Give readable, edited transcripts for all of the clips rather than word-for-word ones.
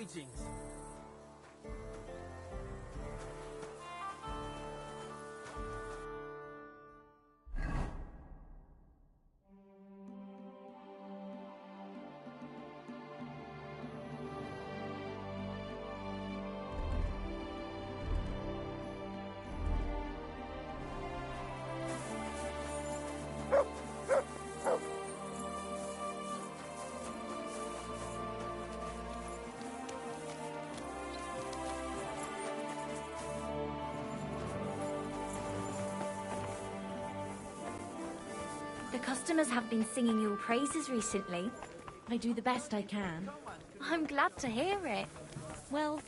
Greetings. The customers have been singing your praises recently. I do the best I can. I'm glad to hear it. Well,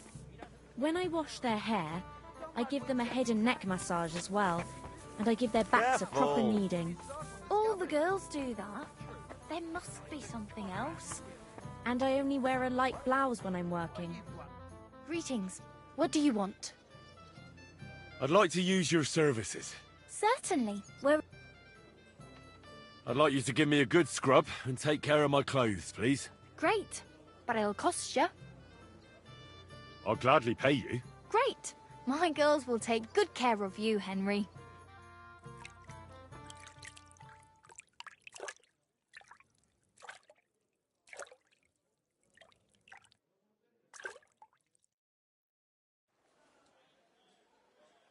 when I wash their hair, I give them a head and neck massage as well, and I give their backs a proper kneading. All the girls do that. There must be something else. And I only wear a light blouse when I'm working. Greetings. What do you want? I'd like to use your services. Certainly. I'd like you to give me a good scrub and take care of my clothes, please. Great. But it'll cost you. I'll gladly pay you. Great. My girls will take good care of you, Henry.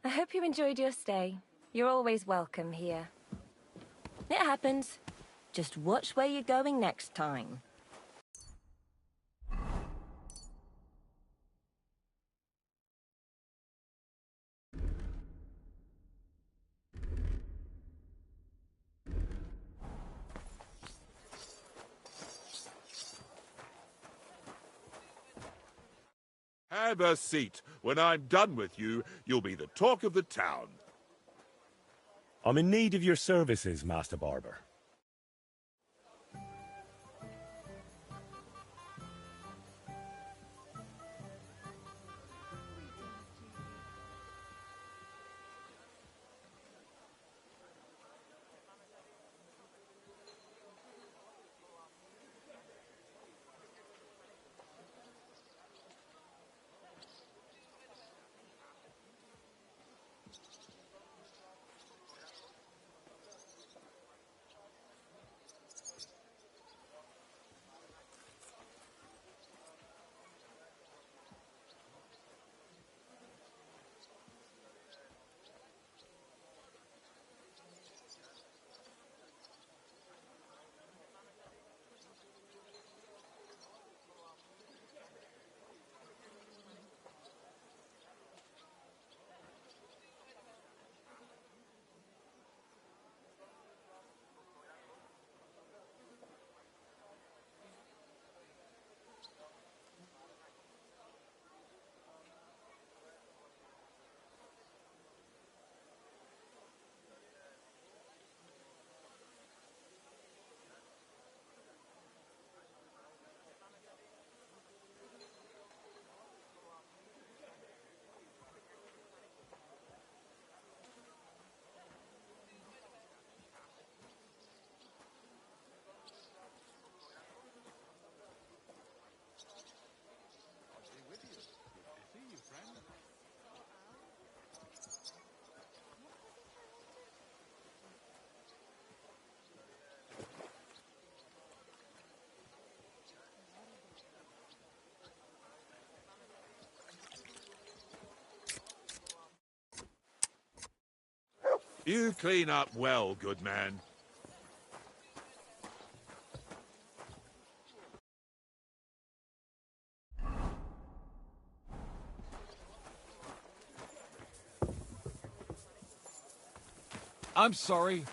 I hope you enjoyed your stay. You're always welcome here. It happens. Just watch where you're going next time. Have a seat. When I'm done with you, you'll be the talk of the town. I'm in need of your services, Master Barber. You clean up well, good man. I'm sorry.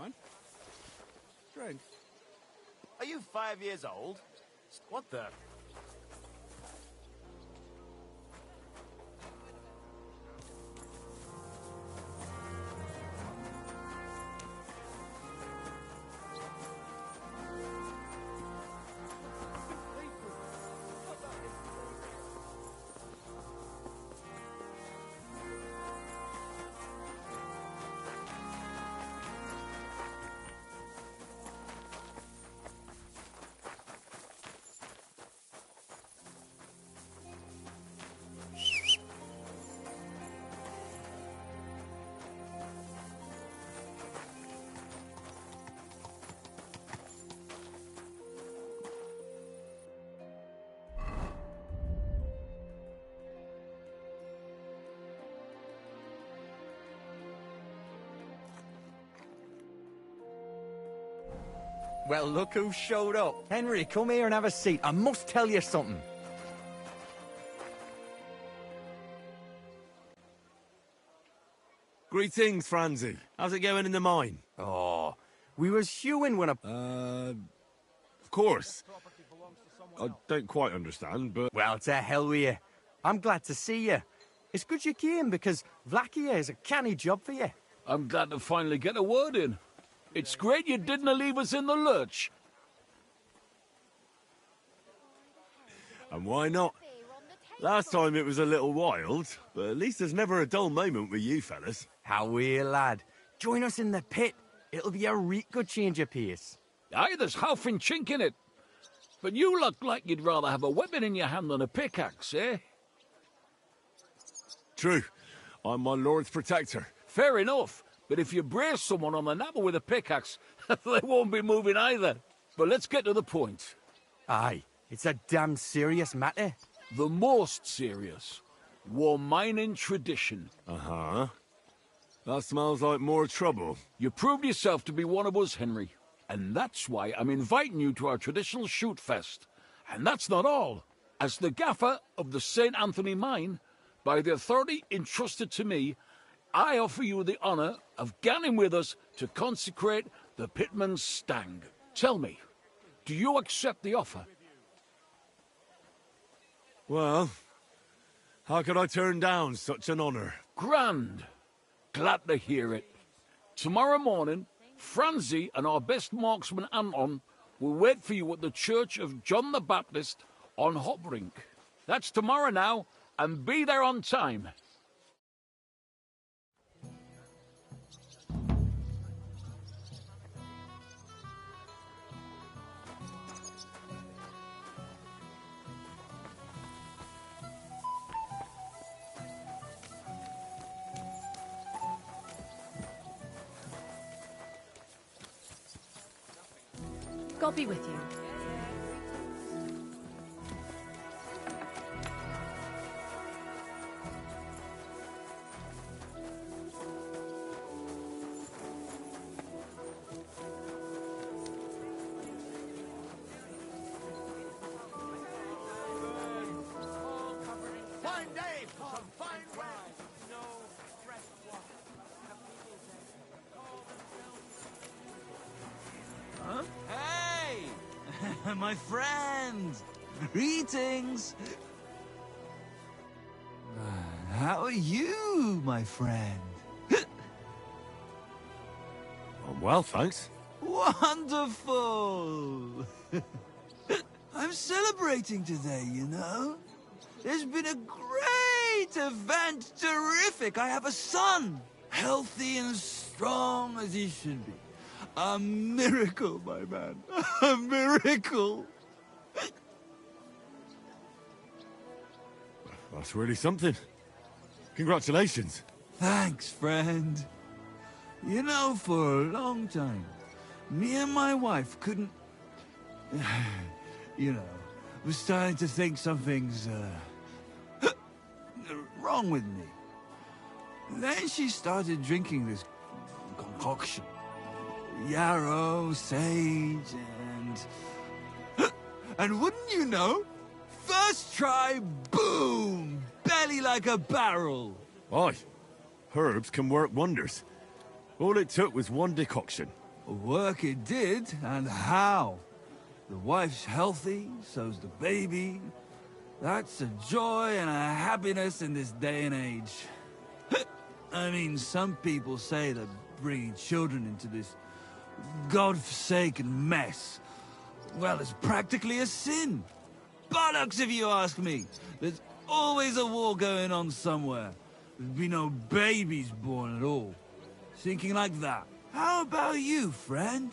man. Drink. Are you 5 years old? What the? Well, look who showed up. Henry, come here and have a seat. I must tell you something. Greetings, Franzi. How's it going in the mine? Oh, we was hewing when a... Of course. I don't quite understand, but... Well, to hell with you. I'm glad to see you. It's good you came, because Vlachia is a canny job for you. I'm glad to finally get a word in. It's great you didn't leave us in the lurch. And why not? Last time it was a little wild, but at least there's never a dull moment with you fellas. How are you, lad? Join us in the pit. It'll be a reet good change of pace. Aye, there's half and chink in it. But you look like you'd rather have a weapon in your hand than a pickaxe, eh? True. I'm my lord's protector. Fair enough. But if you brace someone on the napper with a pickaxe, they won't be moving either. But let's get to the point. Aye, it's a damn serious matter. The most serious. War mining tradition. Uh-huh. That smells like more trouble. You proved yourself to be one of us, Henry. And that's why I'm inviting you to our traditional shoot fest. And that's not all. As the gaffer of the St. Anthony mine, by the authority entrusted to me, I offer you the honour of ganning with us to consecrate the Pitman's Stag. Tell me, do you accept the offer? Well, how could I turn down such an honour? Grand. Glad to hear it. Tomorrow morning, Franzi and our best marksman Anton will wait for you at the Church of John the Baptist on Hobrink. That's tomorrow now, and be there on time. God be with you. Fine day for some fine weather. Hey! My friend! Greetings! How are you, my friend? I'm well, thanks. Wonderful! I'm celebrating today, you know? There's been a great event, terrific! I have a son! Healthy and strong as he should be. A miracle, my man. A miracle! That's really something. Congratulations. Thanks, friend. You know, for a long time, me and my wife couldn't... you know, was starting to think something's, wrong with me. Then she started drinking this concoction. Yarrow, sage, and... and wouldn't you know, first try, boom! Belly like a barrel. Aye. Herbs can work wonders. All it took was one decoction. Work it did, and how. The wife's healthy, so's the baby. That's a joy and a happiness in this day and age. I mean, some people say that bringing children into this godforsaken mess, well, it's practically a sin. Bollocks, if you ask me. There's always a war going on somewhere. There'd be no babies born at all. Thinking like that. How about you, friend?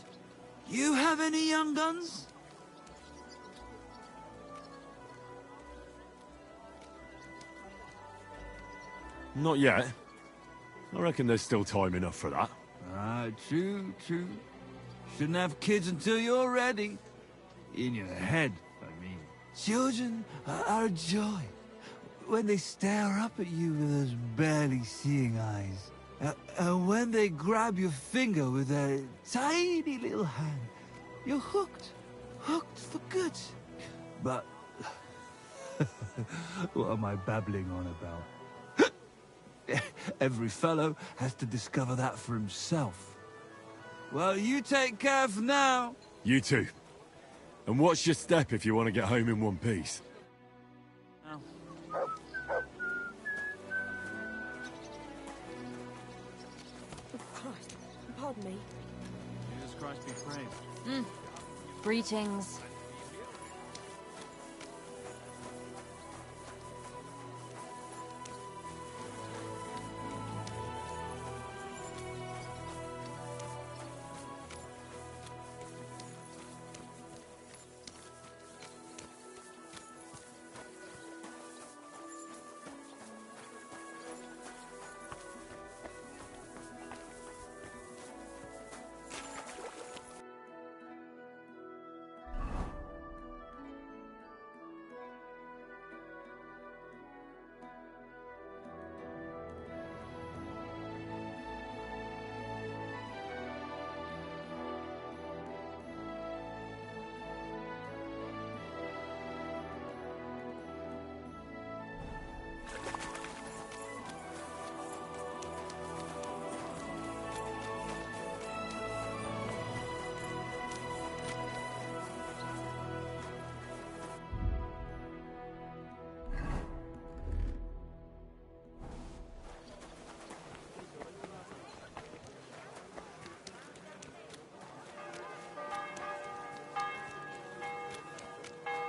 You have any young guns? Not yet. I reckon there's still time enough for that. True. Shouldn't have kids until you're ready. In your head, I mean. Children are a joy. When they stare up at you with those barely seeing eyes. And when they grab your finger with their tiny little hand, you're hooked. Hooked for good. But... what am I babbling on about? Every fellow has to discover that for himself. Well, you take care for now. You too. And watch your step if you want to get home in one piece. Christ, pardon me. Jesus Christ be praised. Greetings.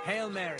Hail Mary.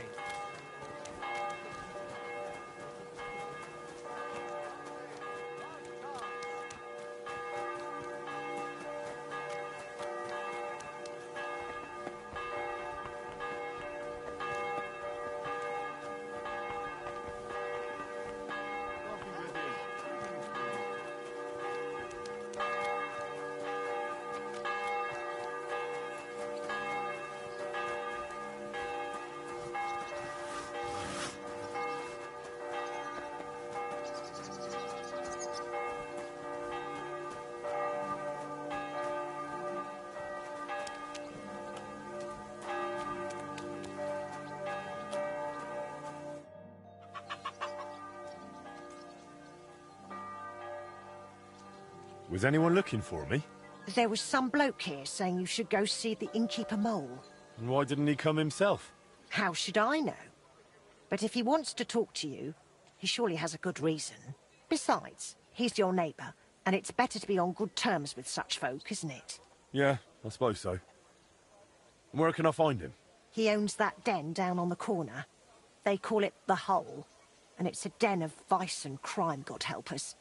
Was anyone looking for me? There was some bloke here saying you should go see the innkeeper mole. And why didn't he come himself? How should I know? But if he wants to talk to you, he surely has a good reason. Besides, he's your neighbour, and it's better to be on good terms with such folk, isn't it? Yeah, I suppose so. And where can I find him? He owns that den down on the corner. They call it the Hole, and it's a den of vice and crime, God help us.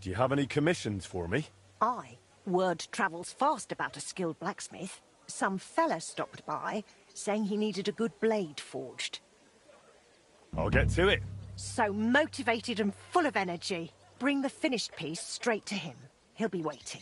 Do you have any commissions for me? Aye. Word travels fast about a skilled blacksmith. Some fella stopped by, saying he needed a good blade forged. I'll get to it. So motivated and full of energy. Bring the finished piece straight to him. He'll be waiting.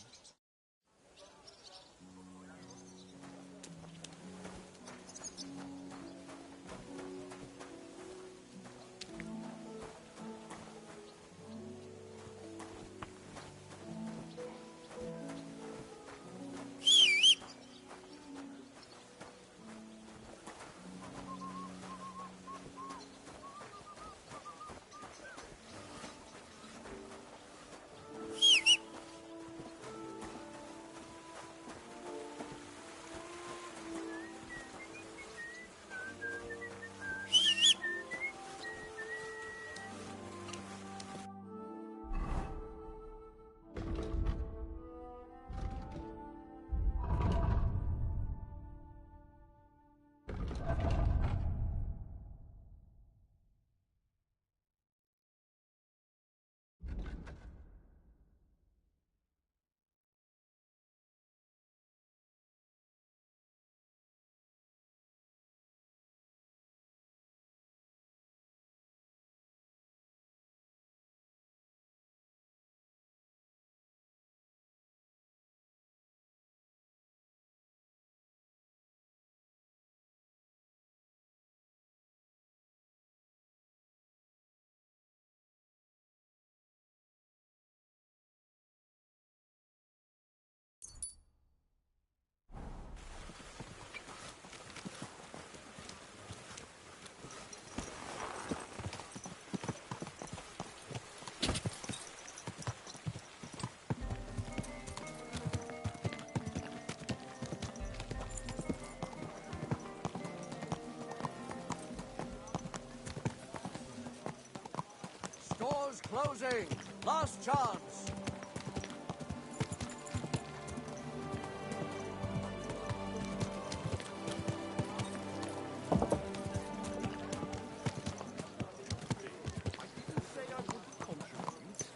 closing. Last chance.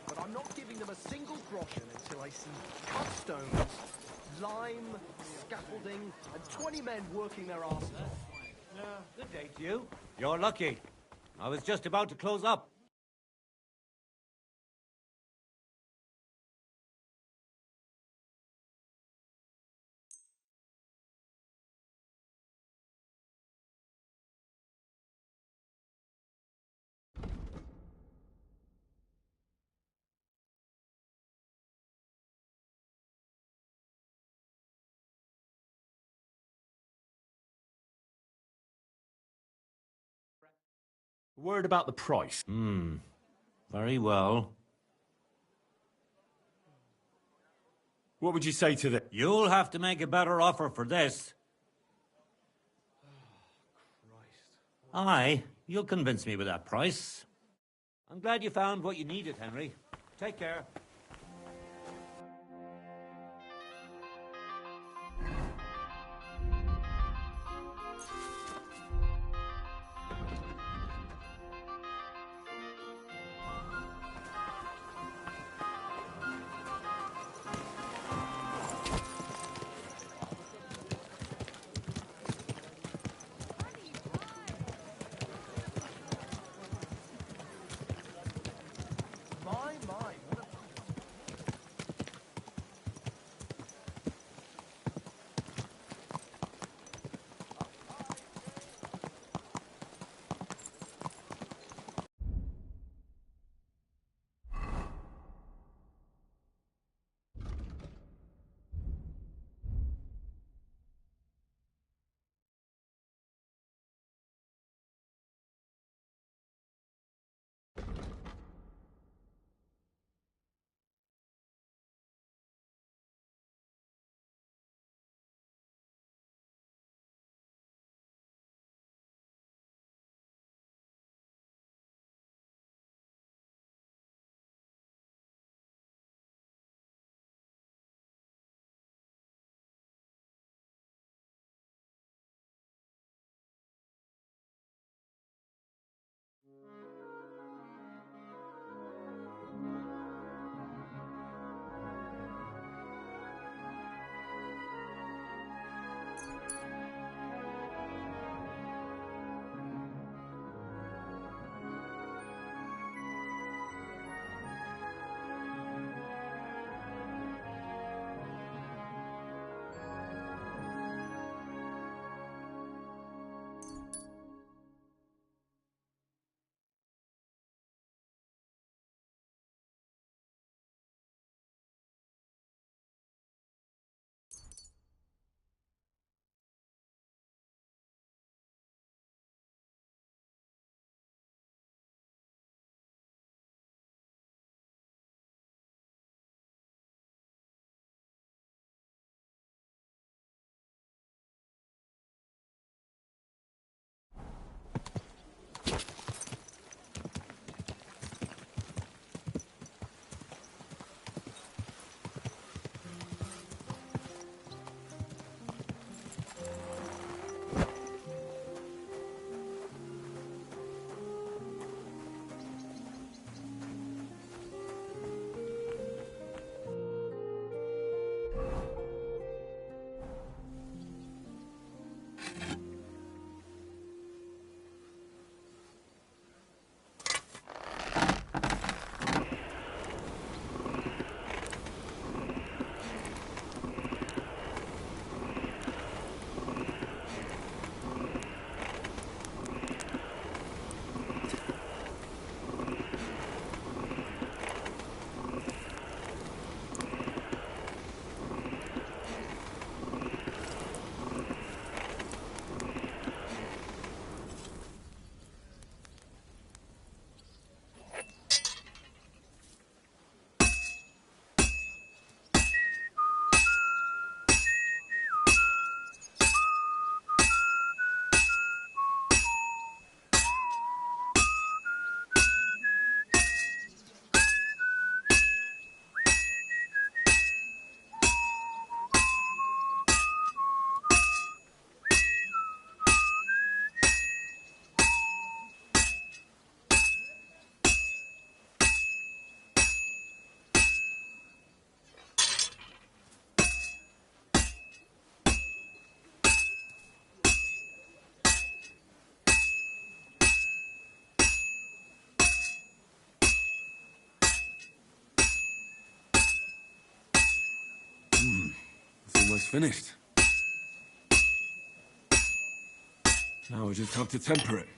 But I'm not giving them a single groschen until I see cut stones, lime, scaffolding, and 20 men working their asses off. Good day to you. You're lucky. I was just about to close up. Word about the price. Very well. What would you say to the... You'll have to make a better offer for this. Aye, you'll convince me with that price. I'm glad you found what you needed, Henry. Take care. My, what a almost finished. Now we just have to temper it.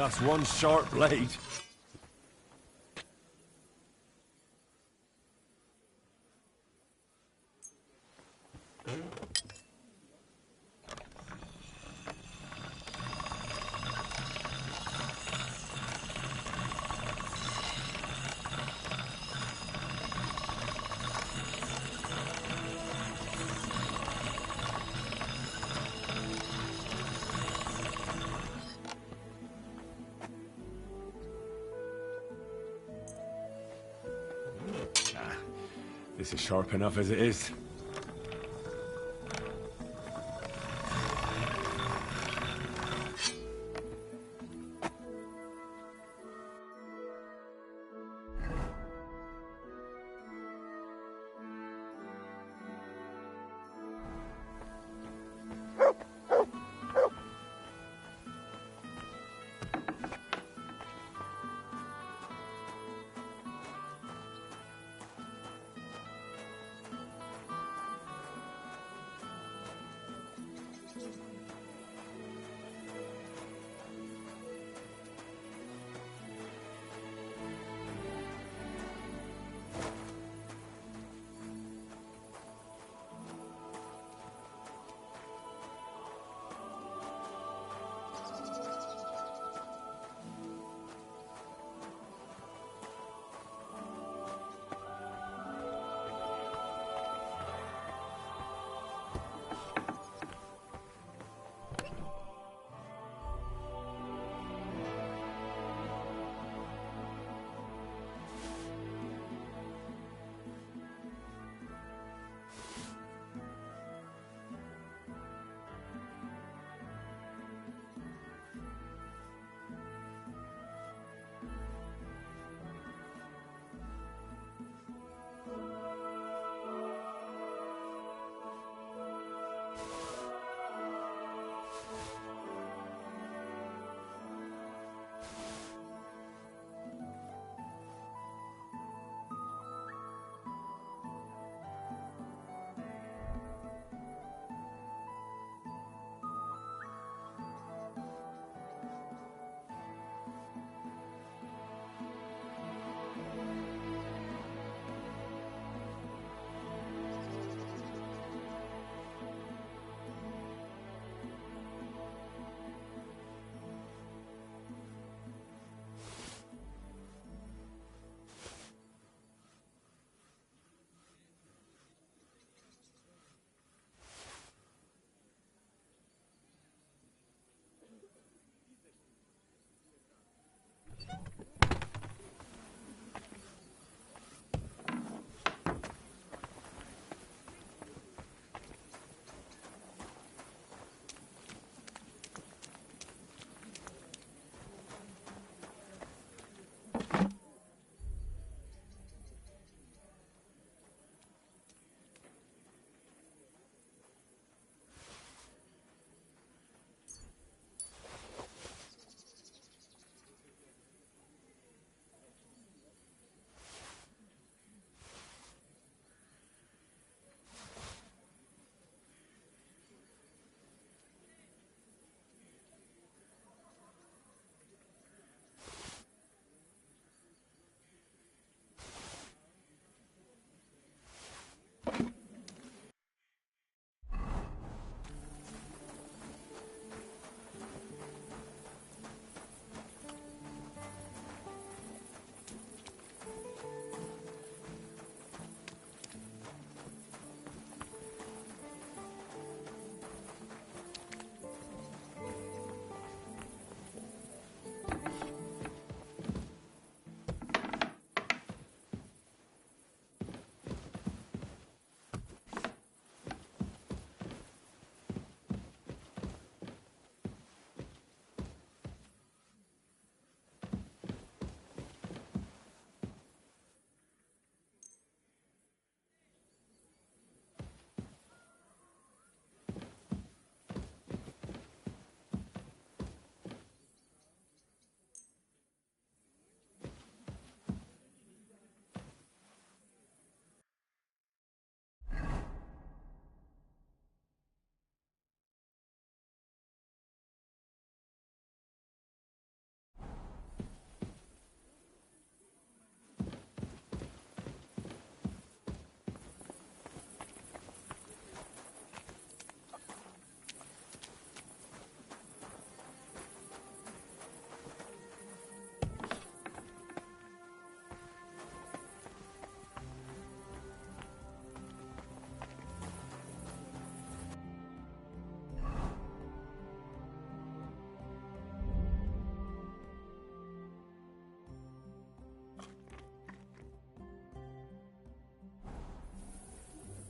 That's one sharp blade. This is sharp enough as it is.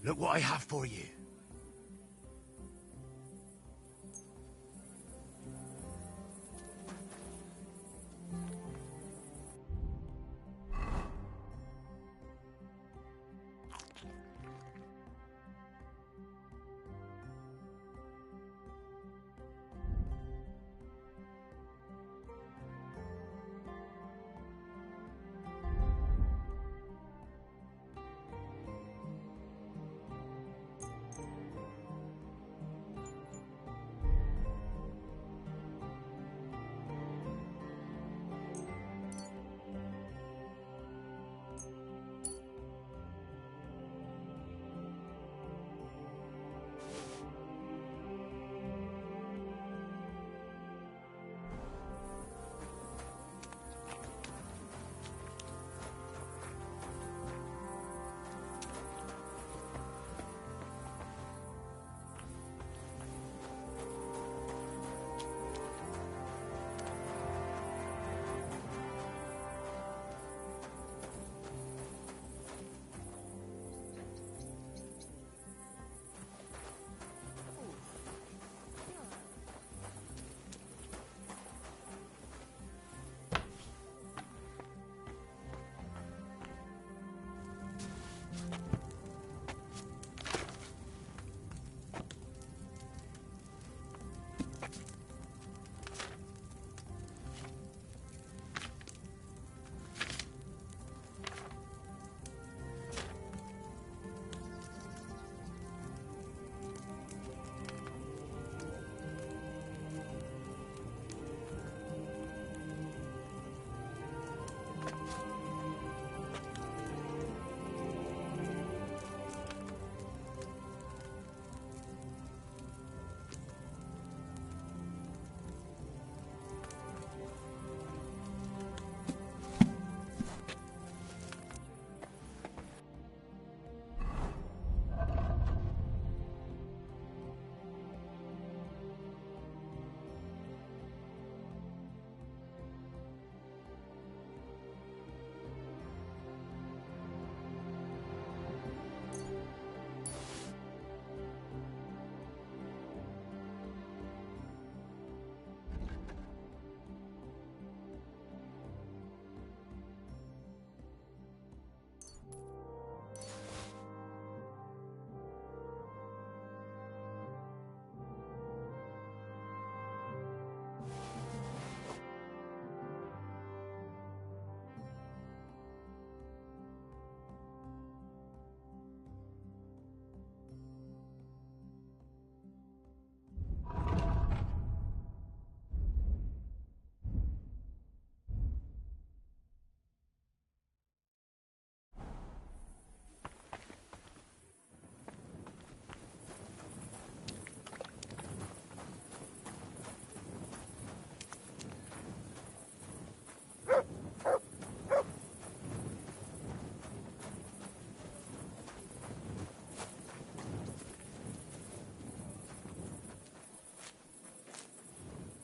Look what I have for you.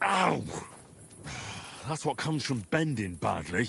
Ow! That's what comes from bending badly.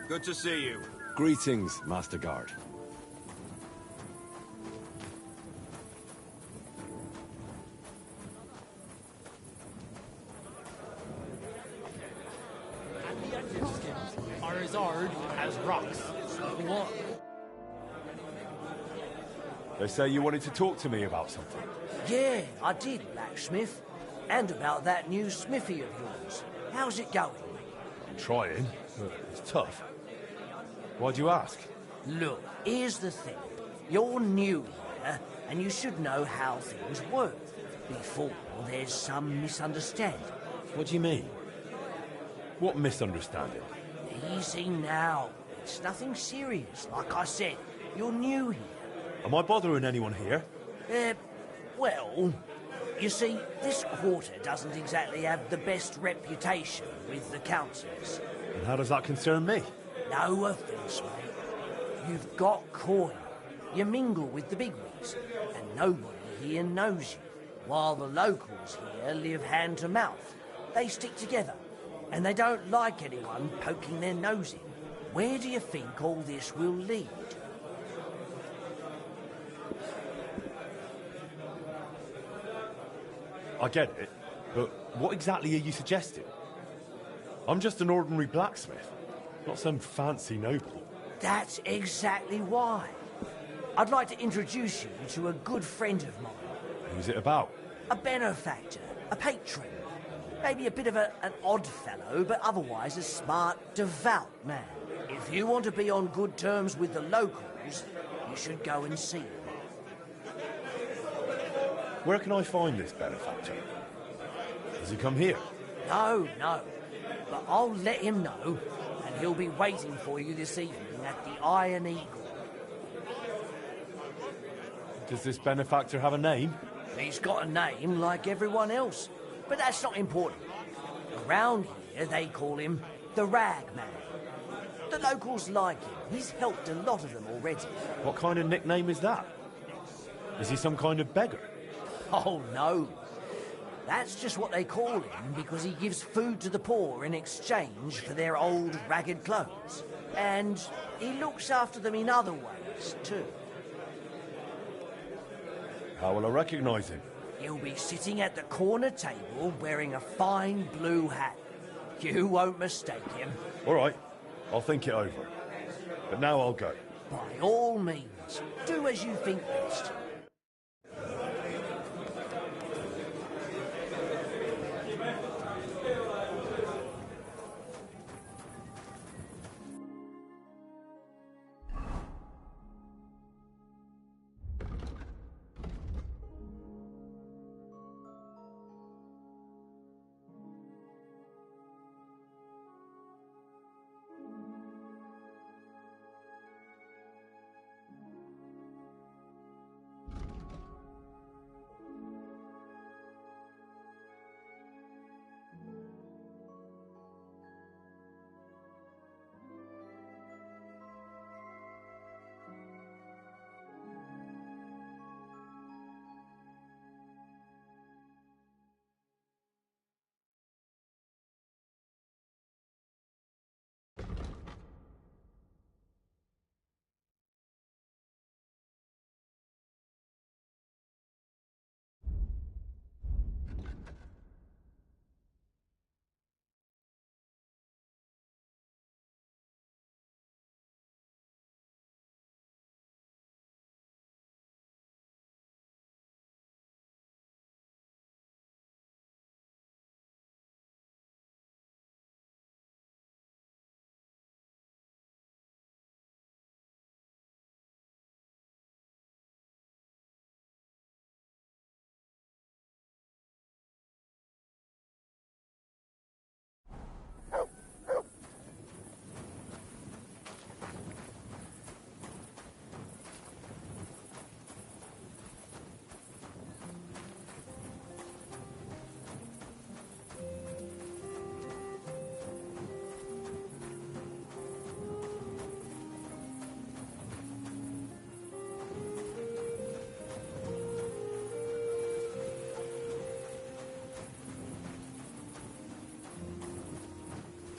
Good to see you. Greetings, Master Guard. And the active skills are as hard as rocks. What? They say you wanted to talk to me about something. Yeah, I did, Blacksmith. And about that new smithy of yours. How's it going? I'm trying, but it's tough. Why'd you ask? Look, here's the thing. You're new here, and you should know how things work before there's some misunderstanding. What do you mean? What misunderstanding? Easy now. It's nothing serious. Like I said, you're new here. Am I bothering anyone here? Well, you see, this quarter doesn't exactly have the best reputation with the councillors. And how does that concern me? No offence, mate. You've got coin. You mingle with the bigwigs, and nobody here knows you. While the locals here live hand to mouth. They stick together, and they don't like anyone poking their nose in. Where do you think all this will lead? I get it, but what exactly are you suggesting? I'm just an ordinary blacksmith, not some fancy noble. That's exactly why. I'd like to introduce you to a good friend of mine. Who's it about? A benefactor, a patron. Maybe a bit of an odd fellow, but otherwise a smart, devout man. If you want to be on good terms with the locals, you should go and see him. Where can I find this benefactor? Does he come here? No. But I'll let him know, and he'll be waiting for you this evening at the Iron Eagle. Does this benefactor have a name? He's got a name like everyone else, but that's not important. Around here, they call him the Rag Man. The locals like him. He's helped a lot of them already. What kind of nickname is that? Is he some kind of beggar? Oh, no. That's just what they call him because he gives food to the poor in exchange for their old, ragged clothes. And he looks after them in other ways, too. How will I recognise him? He'll be sitting at the corner table wearing a fine blue hat. You won't mistake him. All right, I'll think it over. But now I'll go. By all means, do as you think best.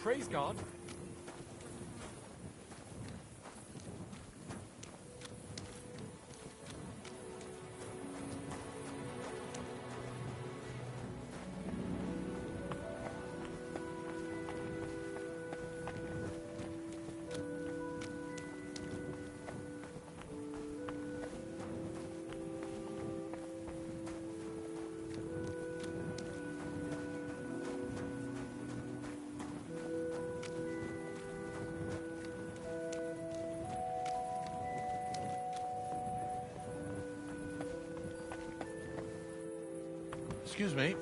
Praise God. Excuse me.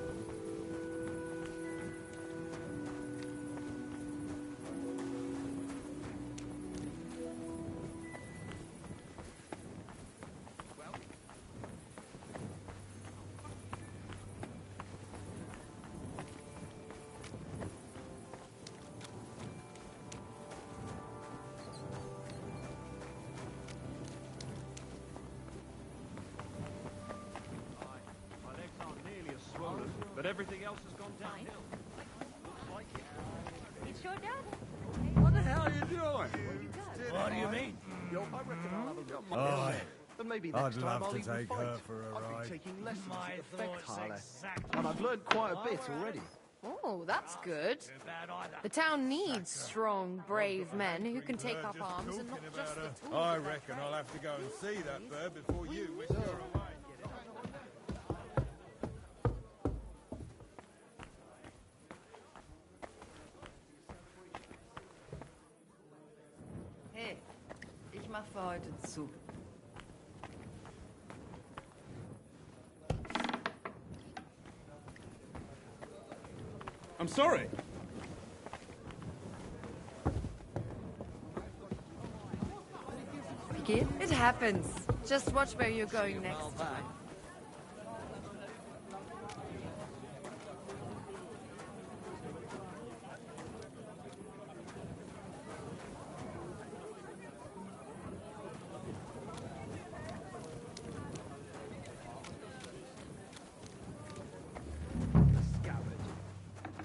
But everything else has gone downhill. It's your dad. What the hell are you doing? What do you mean? Yo, I reckon I'll have a look. Oh, And maybe I'd next time love I'll to even take fight. her for a I've ride. been taking lessons My at the Fecht thoughts Halle, exactly. and I've learned quite a bit already. Oh, that's good. Too bad either. The town needs strong, brave men who can take up arms and not just the tools. I of their reckon trade. I'll have to go and see that bird before you whisk her away. Hey, ich mach für heute zu. I'm sorry. Vicky, it happens. Just watch where you're going next time.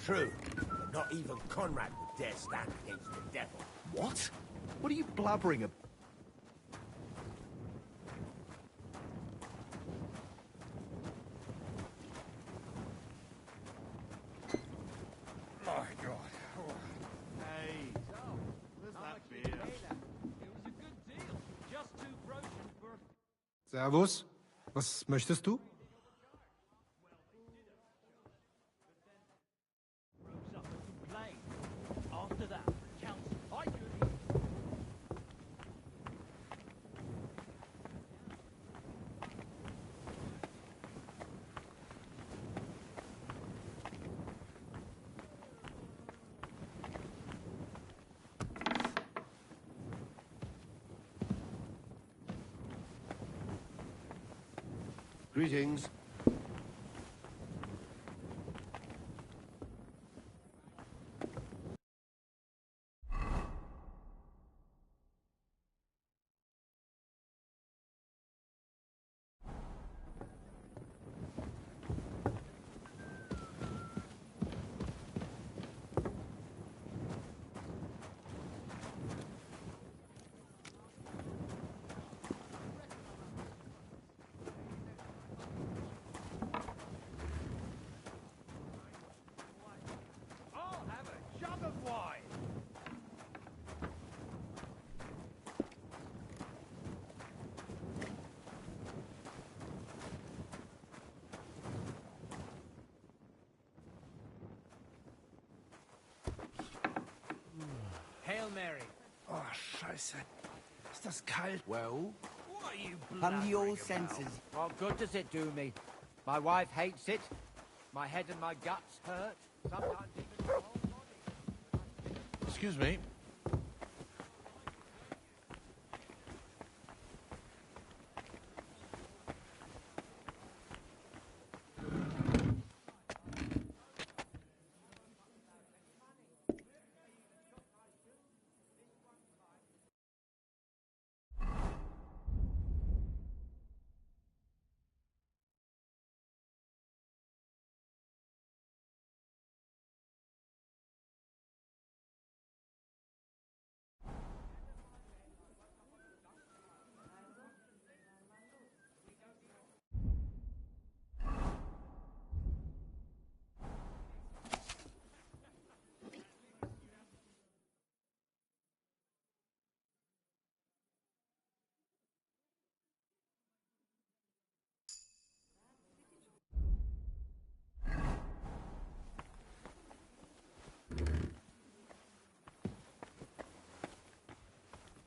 True. But not even Conrad would dare stand against the devil. What? What are you blabbering about? My God. Hey, where's that beer? It was a good deal. Just 2 groschen for... Servus. Was möchtest du? Rose up and complained. After that, council I could... Greetings. I'll have a jug of wine. Hail Mary. Oh, Scheiße. Ist das kalt? Well, What are you Haben die blabbering all about? senses? What good does it do me? My wife hates it. My head and my guts hurt. Sometimes even my whole body. Excuse me.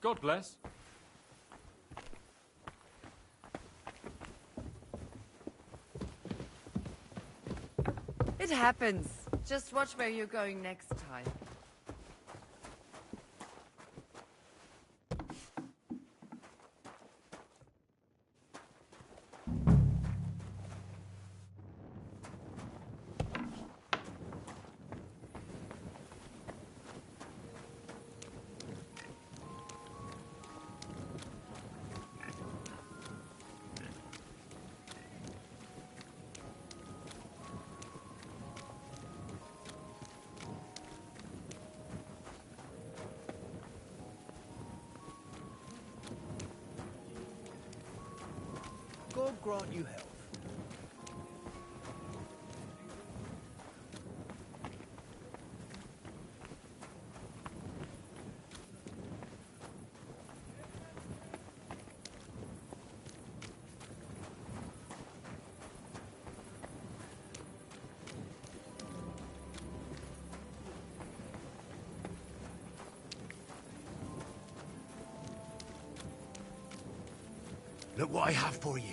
God bless. It happens. Just watch where you're going next time. God grant you health. Look what I have for you.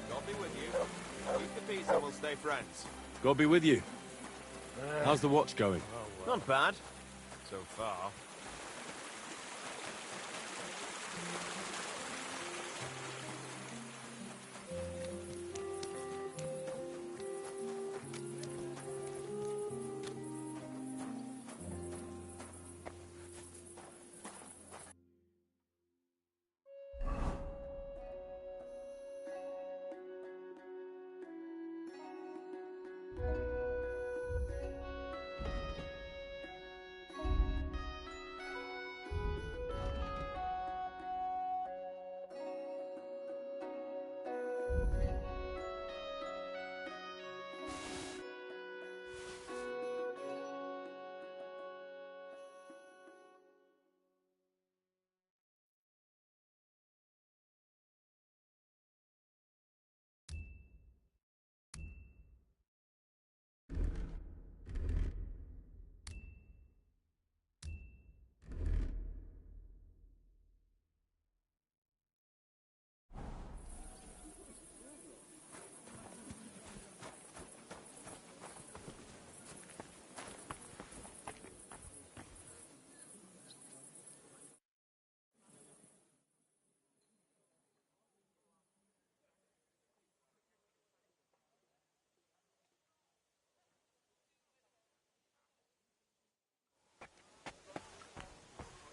God be with you. Keep the peace and we'll stay friends. God be with you. How's the watch going? Not bad. So far.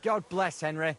God bless, Henry.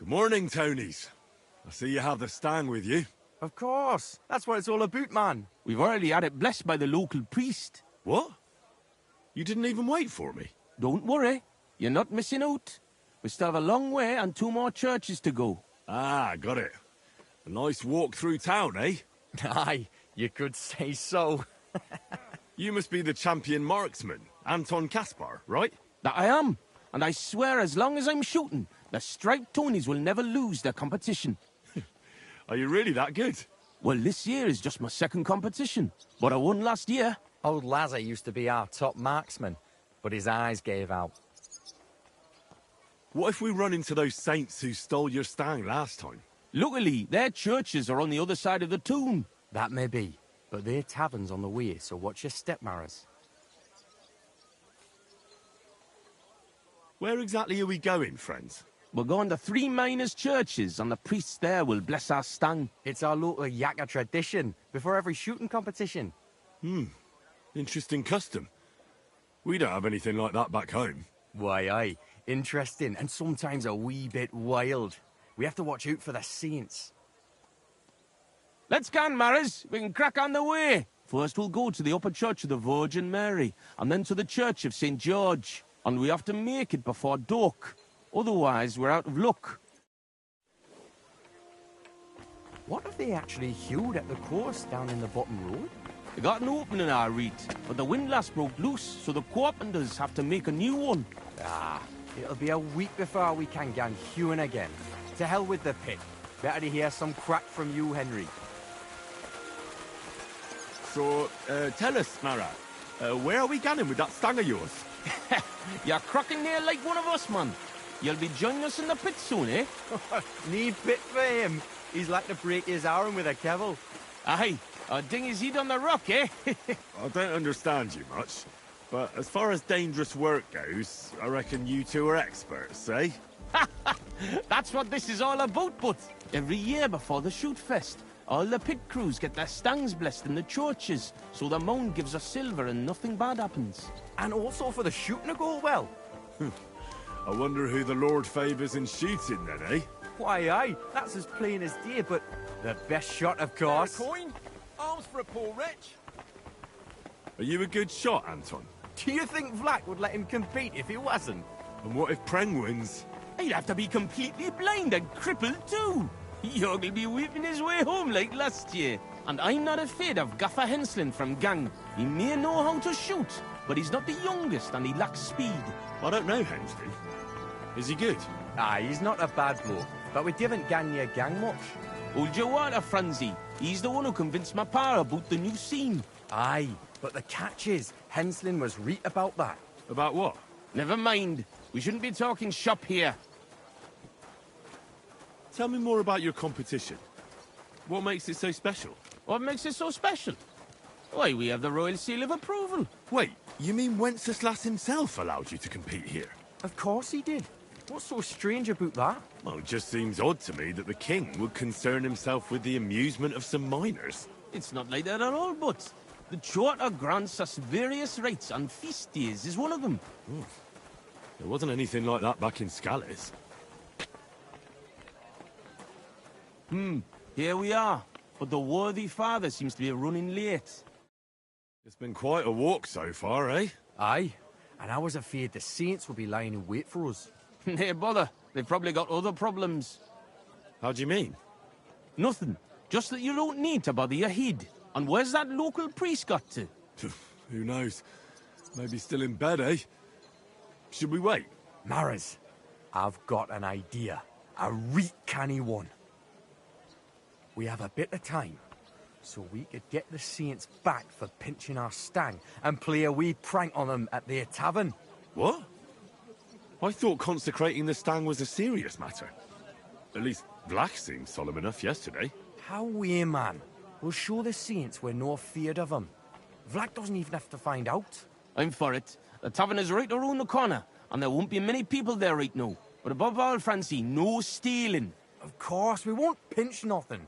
Good morning, Tonys. I see you have the stang with you. Of course. That's what it's all about, man. We've already had it blessed by the local priest. What? You didn't even wait for me? Don't worry. You're not missing out. We still have a long way and 2 more churches to go. Ah, got it. A nice walk through town, eh? Aye, you could say so. You must be the champion marksman, Anton Kaspar, right? That I am. And I swear as long as I'm shooting, the striped Tonys will never lose their competition. Are you really that good? Well, this year is just my 2nd competition. But I won last year. Old Lazar used to be our top marksman, but his eyes gave out. What if we run into those saints who stole your stang last time? Luckily, their churches are on the other side of the tomb. That may be, but their tavern's on the way, so watch your step, Maras. Where exactly are we going, friends? We're going to 3 miners' churches, and the priests there will bless our stang. It's our local Yaka tradition, before every shooting competition. Interesting custom. We don't have anything like that back home. Why, aye. Interesting, and sometimes a wee bit wild. We have to watch out for the saints. Let's go, Maris. We can crack on the way. First, we'll go to the upper church of the Virgin Mary, and then to the church of St. George. And we have to make it before dark. Otherwise, we're out of luck. What have they actually hewed at the course down in the bottom road? They got an opening, I read, but the windlass broke loose, so the carpenters have to make a new one. Ah, it'll be a week before we can get hewing again. To hell with the pit. Better to hear some crack from you, Henry. So, tell us, Mara, where are we going with that stang of yours? You're cracking there like one of us, man. You'll be joining us in the pit soon, eh? Need pit for him. He's like to break his arm with a kevil. Aye, a ding his head on the rock, eh? I don't understand you much, but as far as dangerous work goes, I reckon you two are experts, eh? That's what this is all about, but every year before the shoot fest, all the pit crews get their stangs blessed in the churches, so the mound gives us silver and nothing bad happens. And also for the shooting to go well. I wonder who the Lord favours in shooting then, eh? Why, aye, that's as plain as day, but the best shot, of course. A coin? Arms for a poor wretch. Are you a good shot, Anton? Do you think Vlak would let him compete if he wasn't? And what if Preng wins? He'd have to be completely blind and crippled too. York'll be weeping his way home like last year. And I'm not afraid of Gaffer Henslin from Gang. He may know how to shoot, but he's not the youngest and he lacks speed. I don't know Henslin. Is he good? Aye, he's not a bad bloke, but we didn't gang near Gang much. Hold your water, Franzi. He's the one who convinced my pa about the new scene. Aye, but the catch is, Henslin was right about that. About what? Never mind. We shouldn't be talking shop here. Tell me more about your competition. What makes it so special? What makes it so special? Why, we have the royal seal of approval. Wait, you mean Wenceslas himself allowed you to compete here? Of course he did. What's so strange about that? Well, it just seems odd to me that the king would concern himself with the amusement of some miners. It's not like that at all, but the charter grants us various rights, and feast days is one of them. There wasn't anything like that back in Scalise. Here we are. But the worthy father seems to be running late. It's been quite a walk so far, eh? Aye, and I was afraid the saints would be lying in wait for us. Nay, bother. They've probably got other problems. How do you mean? Nothing. Just that you don't need to bother your head. And where's that local priest got to? Who knows? Maybe still in bed, eh? Should we wait? Maras, I've got an idea. A reet canny one. We have a bit of time, so we could get the saints back for pinching our stang and play a wee prank on them at their tavern. What? I thought consecrating the stang was a serious matter. At least Vlak seemed solemn enough yesterday. How we, man? We'll show the saints we're no feared of them. Vlak doesn't even have to find out. I'm for it. The tavern is right around the corner, and there won't be many people there right now. But above all, Francie, no stealing. Of course, we won't pinch nothing.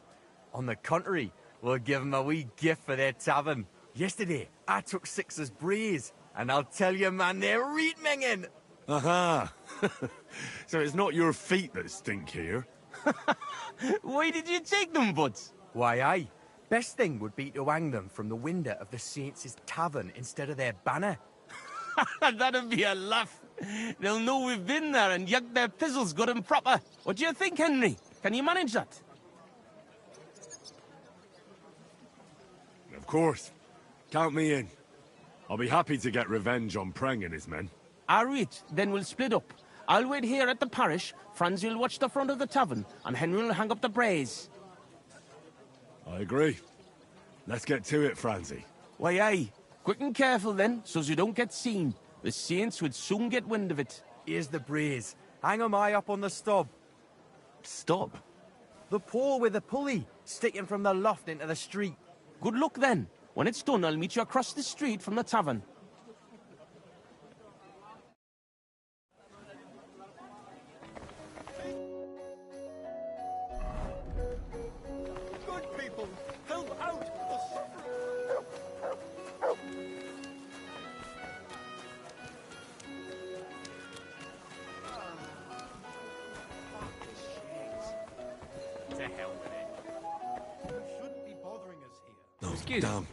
On the contrary, we'll give them a wee gift for their tavern. Yesterday, I took 6's braes, and I'll tell you, man, they're reet minging. Aha! So it's not your feet that stink here, Why did you take them, Butts? Why, aye. Best thing would be to hang them from the window of the Saints' tavern instead of their banner. That'd be a laugh. They'll know we've been there and yucked their pizzles good and proper. What do you think, Henry? Can you manage that? Of course. Count me in. I'll be happy to get revenge on Preng and his men. All right, then we'll split up. I'll wait here at the parish, Franzi will watch the front of the tavern, and Henry will hang up the braes. I agree. Let's get to it, Franzi. Why, aye. Quick and careful, then, so's you don't get seen. The Saints would soon get wind of it. Here's the braes. Hang 'em high up on the stub. Stop? The pole with the pulley, sticking from the loft into the street. Good luck, then. When it's done, I'll meet you across the street from the tavern. Good people, help out the suffering. To hell with it. You shouldn't be bothering us here. Oh, Excuse damn. me.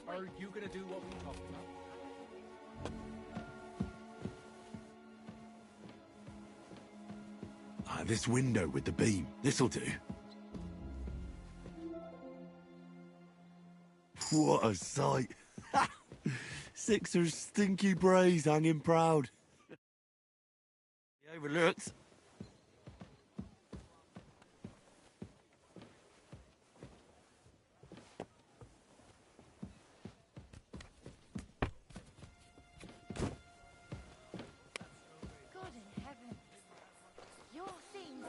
Are you gonna do what we talked about? This window with the beam. This'll do. What a sight. Sixer's stinky braes hanging proud. He overlooked. God in heaven. Your things.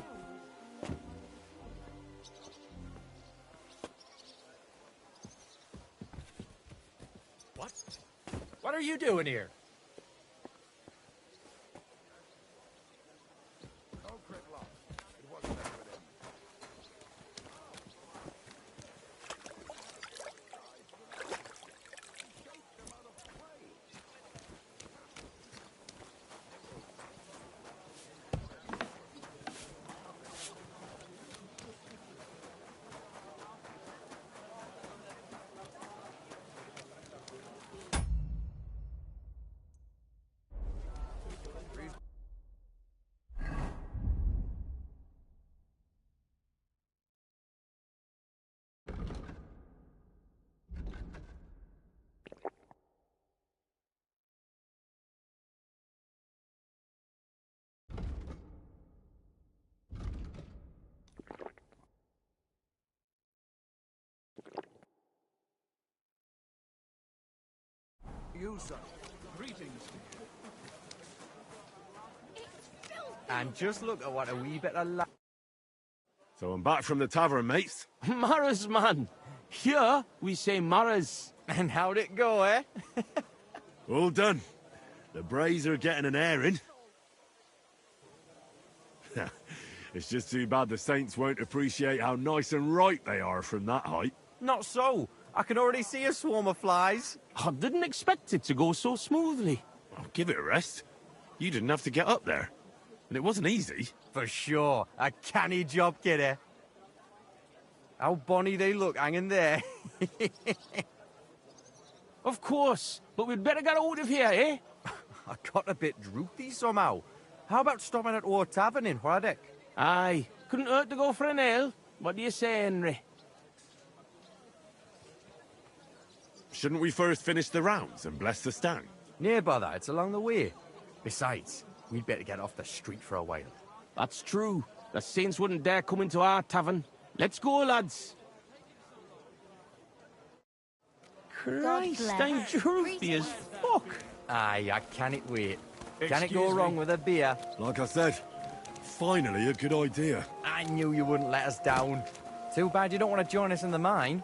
What? What are you doing here? You, sir. Greetings. And just look at what a wee bit of So I'm back from the tavern, mates. Maras, man. Here, we say Maras. And how'd it go, eh? All done. The Brays are getting an airing. It's just too bad the Saints won't appreciate how nice and right they are from that height. Not so. I can already see a swarm of flies. I didn't expect it to go so smoothly. Oh, give it a rest. You didn't have to get up there. And it wasn't easy. For sure. A canny job, kidder. How bonny they look hanging there. Of course, but we'd better get out of here, eh? I got a bit droopy somehow. How about stopping at our tavern in Hradek? Aye, couldn't hurt to go for an ale. What do you say, Henry? Shouldn't we first finish the rounds and bless the stag? Near bother, it's along the way. Besides, we'd better get off the street for a while. That's true. The Saints wouldn't dare come into our tavern. Let's go, lads. Christ, I'm droopy as fuck. Aye, I can't wait. Can it go wrong with a beer? Like I said, finally a good idea. I knew you wouldn't let us down. Too bad you don't want to join us in the mine.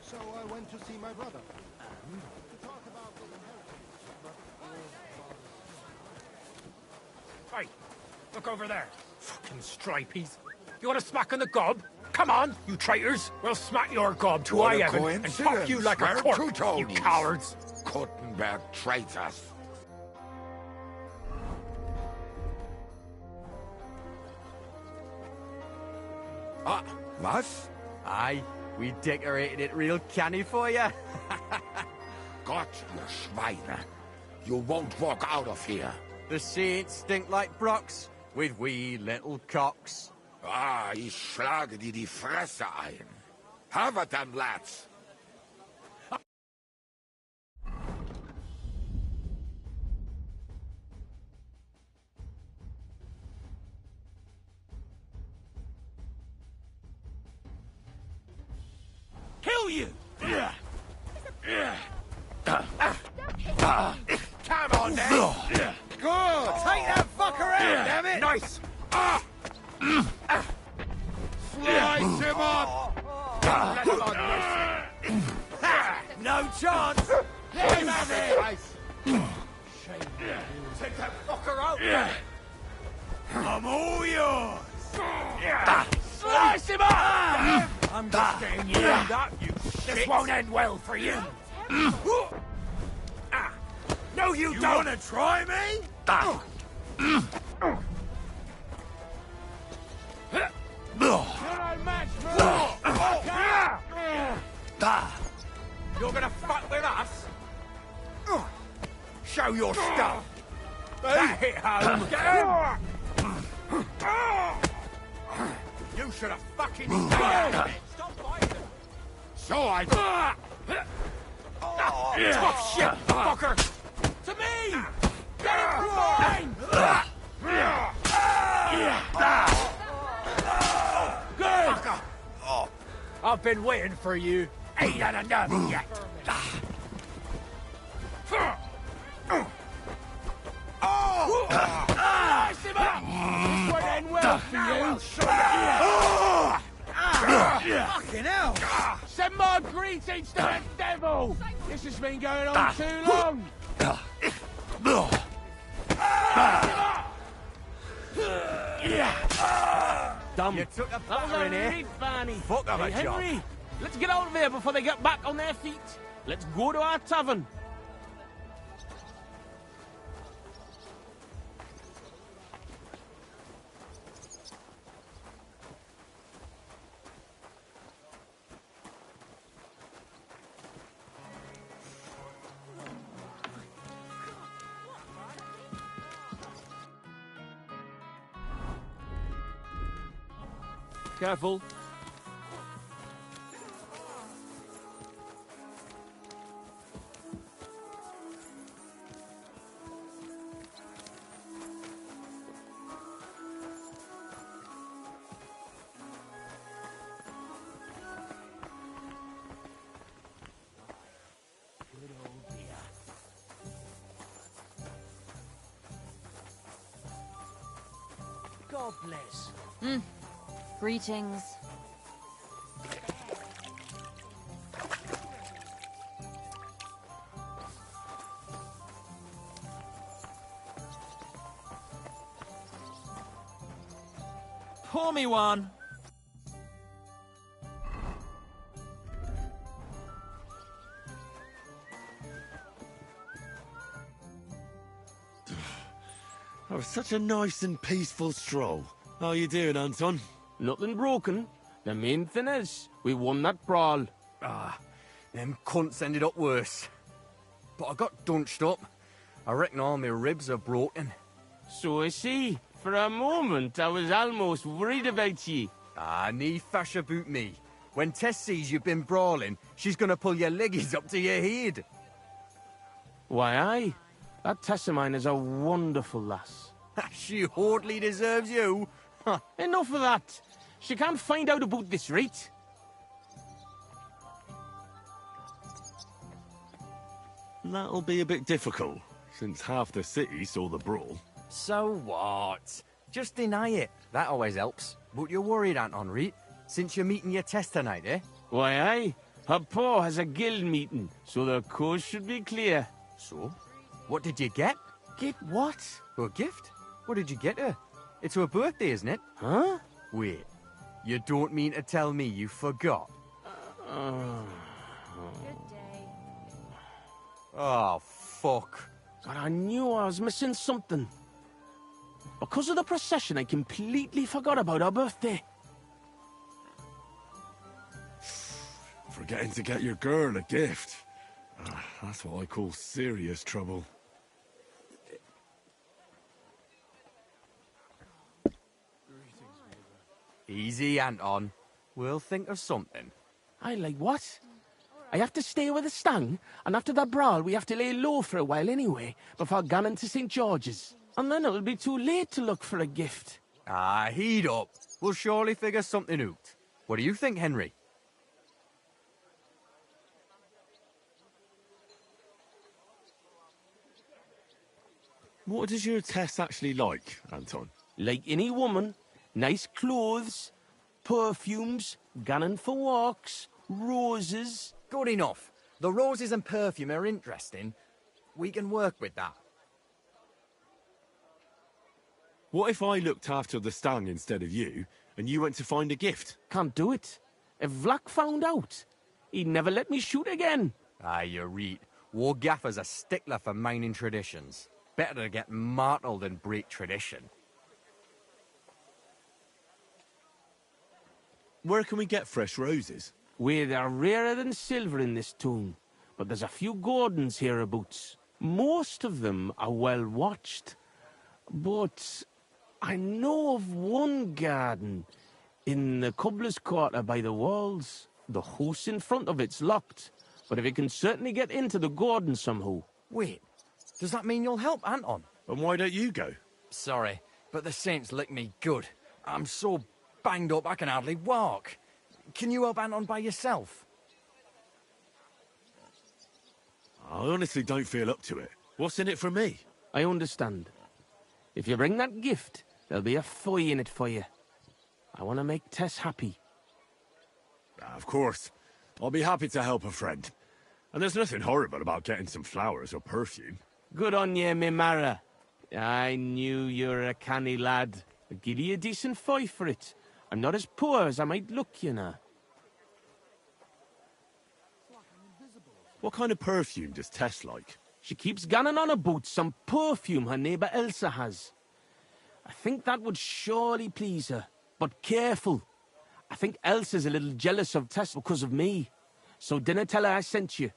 So I went to see my brother. And to talk about the inheritance. Hey, look over there. Fucking stripies. You want to smack on the gob? Come on, you traitors. We'll smack your gob to What I a heaven and coincidence. pop you like a We're cork, two you Tonys. cowards. Kottenberg traitors. Was? Aye, we decorated it real canny for you. Gott, you Schweine. You won't walk out of here. The Saints stink like Brocks, with wee little cocks. Ah, ich schlage dir die Fresse ein. Have at them, lads. Kill you! Come on, then! Good! Take that fucker out, damn it! Nice! Slice him up! No chance! Let him have it! Take that fucker out! I'm all yours! Slice him up! I'm just getting you warmed up, you shit! This won't end well for you! No, you don't! You wanna try me? You're gonna fuck with us? Show your stuff! That hit home! You should have fucking stayed out of it! Stop fighting! So I... Tough shit, fucker! To me! Get him from mine! Good! I've been waiting for you. Ain't had enough yet. Nice him up! This won't end well for you. Fucking hell! Send my greetings to the devil! This has been going on too long! Dumb. You took a That was batter a in here. real Barney. Fuck of a Hey, job. Henry, let's get out of here before they get back on their feet. Let's go to our tavern. Careful. God bless. Greetings. Pour me one. That was such a nice and peaceful stroll. How you doing, Anton? Nothing broken. The main thing is, we won that brawl. Ah, them cunts ended up worse. But I got dunched up. I reckon all my ribs are broken. So I see. For a moment, I was almost worried about ye. Ah, nee fash about me. When Tess sees you've been brawling, she's gonna pull your leggies up to your head. Why, aye. That Tess of mine is a wonderful lass. She hardly deserves you. Enough of that. She can't find out about this, right? That'll be a bit difficult, since half the city saw the brawl. So what? Just deny it. That always helps. But you're worried, Anton, right? Since you're meeting your Tess tonight, eh? Why, aye. Her pa has a guild meeting, so the coast should be clear. So? What did you get? Get what? A gift? What did you get her? It's her birthday, isn't it? Huh? Wait. You don't mean to tell me you forgot? Oh, fuck. But I knew I was missing something. Because of the procession, I completely forgot about her birthday. Forgetting to get your girl a gift. That's what I call serious trouble. Easy, Anton. We'll think of something. I like what? I have to stay with the Stang, and after that brawl we have to lay low for a while anyway, before going to St. George's. And then it'll be too late to look for a gift. Ah, heat up. We'll surely figure something out. What do you think, Henry? What does your Tess actually like, Anton? Like any woman, nice clothes, perfumes, going for walks, roses. Good enough. The roses and perfume are interesting. We can work with that. What if I looked after the Stang instead of you, and you went to find a gift? Can't do it. If Vlack found out, he'd never let me shoot again. Ah, you're right. War Gaffer's a stickler for mining traditions. Better to get martyred than break tradition. Where can we get fresh roses? Well, they're rarer than silver in this town, but there's a few gardens hereabouts. Most of them are well watched. But I know of one garden in the cobbler's quarter by the walls. The house in front of it's locked, but if you can certainly get into the garden somehow. Wait, does that mean you'll help Anton? And why don't you go? Sorry, but the saints licked me good. I'm so banged up I can hardly walk. Can you help Anton by yourself? I honestly don't feel up to it. What's in it for me? I understand. If you bring that gift, there'll be a fire in it for you. I want to make Tess happy. Of course. I'll be happy to help a friend. And there's nothing horrible about getting some flowers or perfume. Good on ye, me Mara. I knew you were a canny lad. I'll give you a decent five for it. I'm not as poor as I might look, you know. What kind of perfume does Tess like? She keeps ganning on about some perfume her neighbour Elsa has. I think that would surely please her. But careful. I think Elsa's a little jealous of Tess because of me. So dinna tell her I sent you.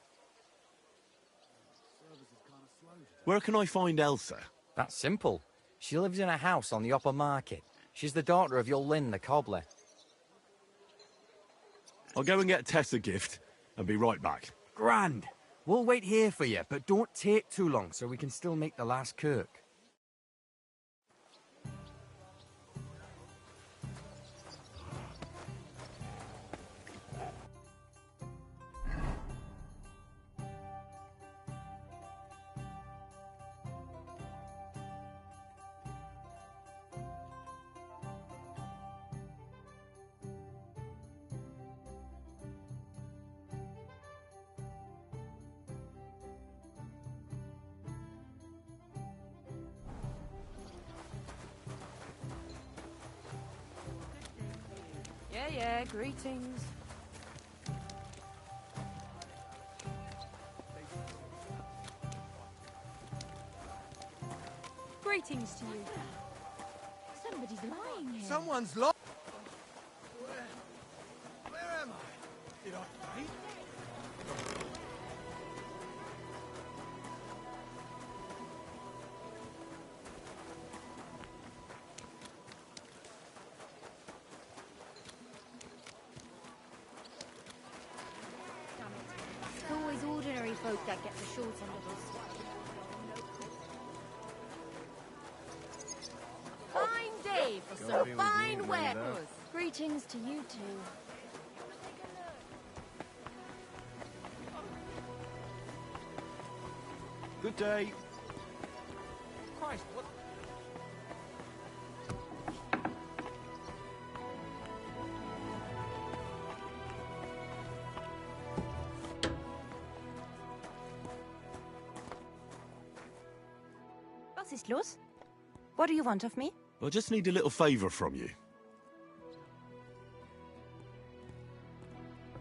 Where can I find Elsa? That's simple. She lives in a house on the upper market. She's the daughter of your Lynn, the cobbler. I'll go and get Tess a gift and be right back. Grand. We'll wait here for you, but don't take too long so we can still make the last kirk. Yeah, greetings. Greetings to you. Somebody's lying here. Someone's lost. Where am I? Did I faint? It's always ordinary folk that get the short end of the stick. Fine day for Gotta some be with fine you, wares. Greetings to you two. Good day. Christ, what? Was ist los? What do you want of me? I just need a little favour from you.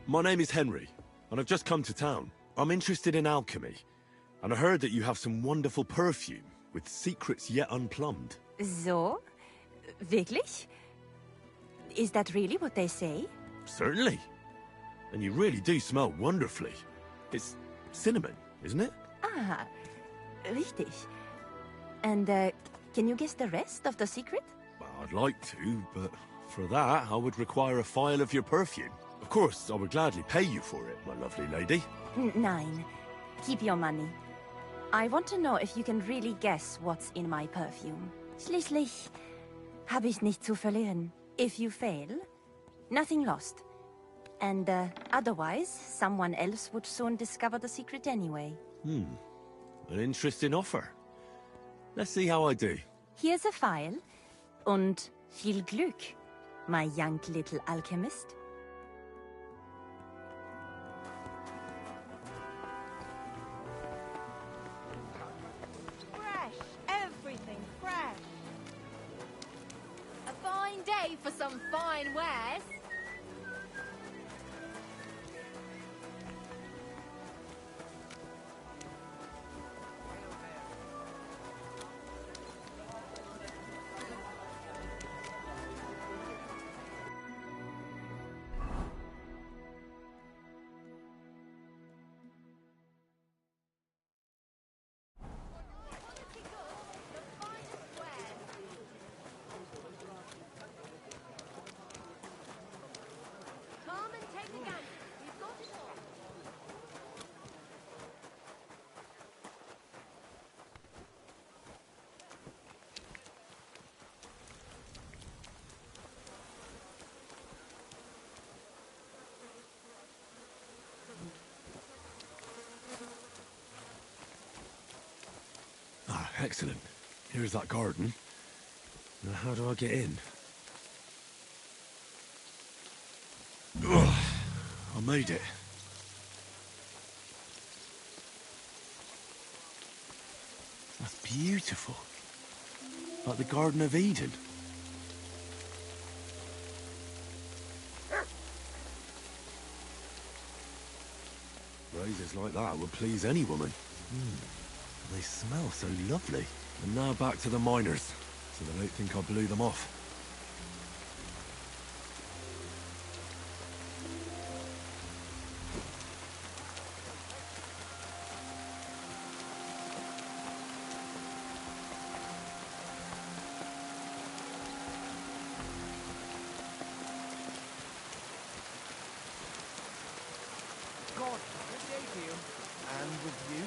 My name is Henry, and I've just come to town. I'm interested in alchemy, and I heard that you have some wonderful perfume with secrets yet unplumbed. So? Wirklich? Is that really what they say? Certainly. And you really do smell wonderfully. It's cinnamon, isn't it? Ah, richtig. And, can you guess the rest of the secret? Well, I'd like to, but for that, I would require a phial of your perfume. Of course, I would gladly pay you for it, my lovely lady. Nein. Keep your money. I want to know if you can really guess what's in my perfume. Schließlich habe ich nichts zu verlieren. If you fail, nothing lost. And otherwise, someone else would soon discover the secret anyway. An interesting offer. Let's see how I do. Here's a file. Und viel Glück, my young little alchemist. Fresh. Everything fresh. A fine day for some fine wares. Come and take a gander. We've got it all. Ah, excellent. Here's that garden. Now, how do I get in? Ugh, I made it. That's beautiful. Like the Garden of Eden. Roses like that would please any woman. They smell so lovely. And now back to the miners, so they don't think I blew them off. God, good day to you. And with you?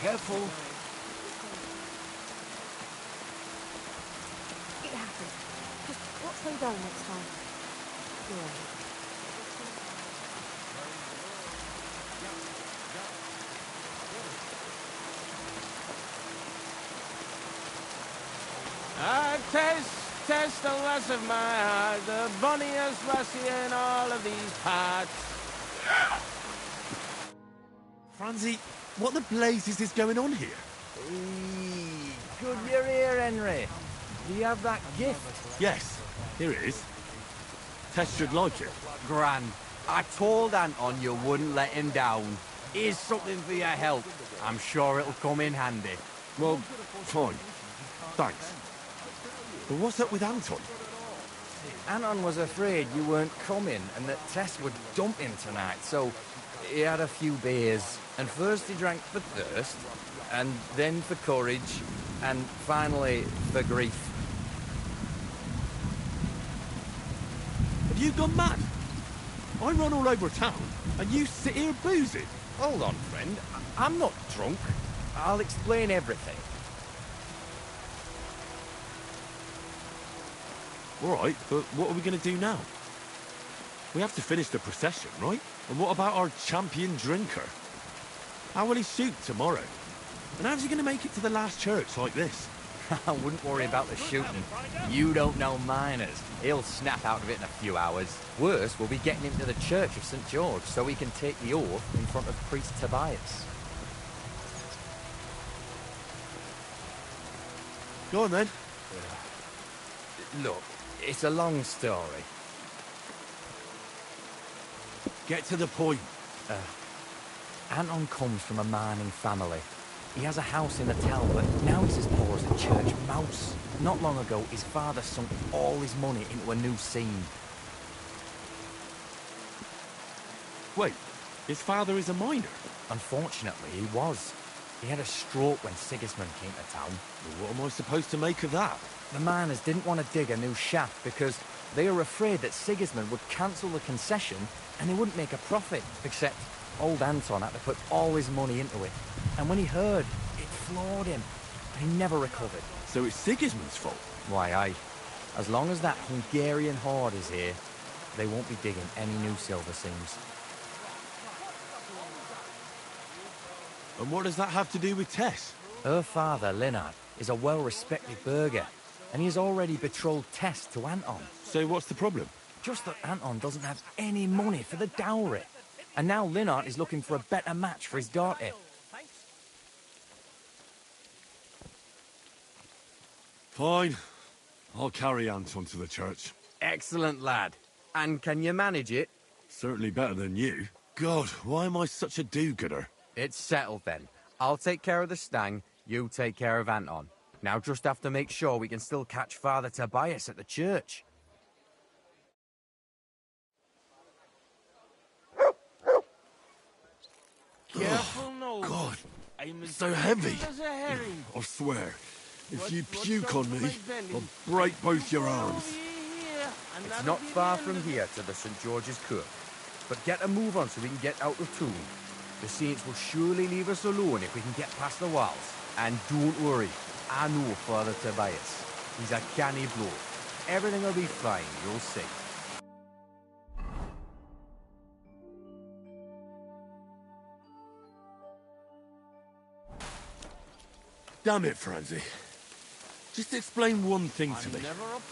Careful. It happened. Just watch them go next time. You're right. Test the lass of my heart, the bonniest lassie in all of these parts. Franzi, what the blazes is going on here? Good you're here, Henry. Do you have that gift? Yes, here it is. Tess should like it. Gran, I told Anton you wouldn't let him down. Here's something for your help. I'm sure it'll come in handy. Well, fine. Thanks. But what's up with Anton? Anton was afraid you weren't coming and that Tess would dump him tonight, so he had a few beers. And first he drank for thirst, and then for courage, and finally for grief. Have you gone mad? I run all over town, and you sit here boozing. Hold on, friend. I'm not drunk. I'll explain everything. All right, but what are we going to do now? We have to finish the procession, right? And what about our champion drinker? How will he shoot tomorrow? And how's he going to make it to the last church like this? I wouldn't worry about the shooting. You don't know miners. He'll snap out of it in a few hours. Worse, we'll be getting him to the Church of St. George so he can take the oath in front of Priest Tobias. Go on, then. Look, it's a long story. Get to the point. Anton comes from a mining family. He has a house in the town, but now he's as poor as a church mouse. Not long ago, his father sunk all his money into a new scene. Wait, his father is a miner? Unfortunately, he was. He had a stroke when Sigismund came to town. Well, what am I supposed to make of that? The miners didn't want to dig a new shaft because they were afraid that Sigismund would cancel the concession and they wouldn't make a profit, except old Anton had to put all his money into it. And when he heard, it floored him. He never recovered. So it's Sigismund's fault? Why, aye. As long as that Hungarian horde is here, they won't be digging any new silver seams. And what does that have to do with Tess? Her father, Linnard, is a well-respected burgher, and he has already betrothed Tess to Anton. So what's the problem? Just that Anton doesn't have any money for the dowry. And now Linnard is looking for a better match for his daughter. Fine. I'll carry Anton to the church. Excellent, lad. And can you manage it? Certainly better than you. God, why am I such a do-gooder? It's settled then. I'll take care of the stang, you take care of Anton. Now just have to make sure we can still catch Father Tobias at the church. Careful now. God, I'm as so heavy. as a herring. I swear, if you puke on me, I'll break both your arms. It's not far from here to the St. George's Kirk. But get a move on so we can get out of town. The Saints will surely leave us alone if we can get past the walls. And don't worry, I know Father Tobias. He's a canny bloke. Everything will be fine, you'll see. Damn it, Franzi. Just explain one thing to me.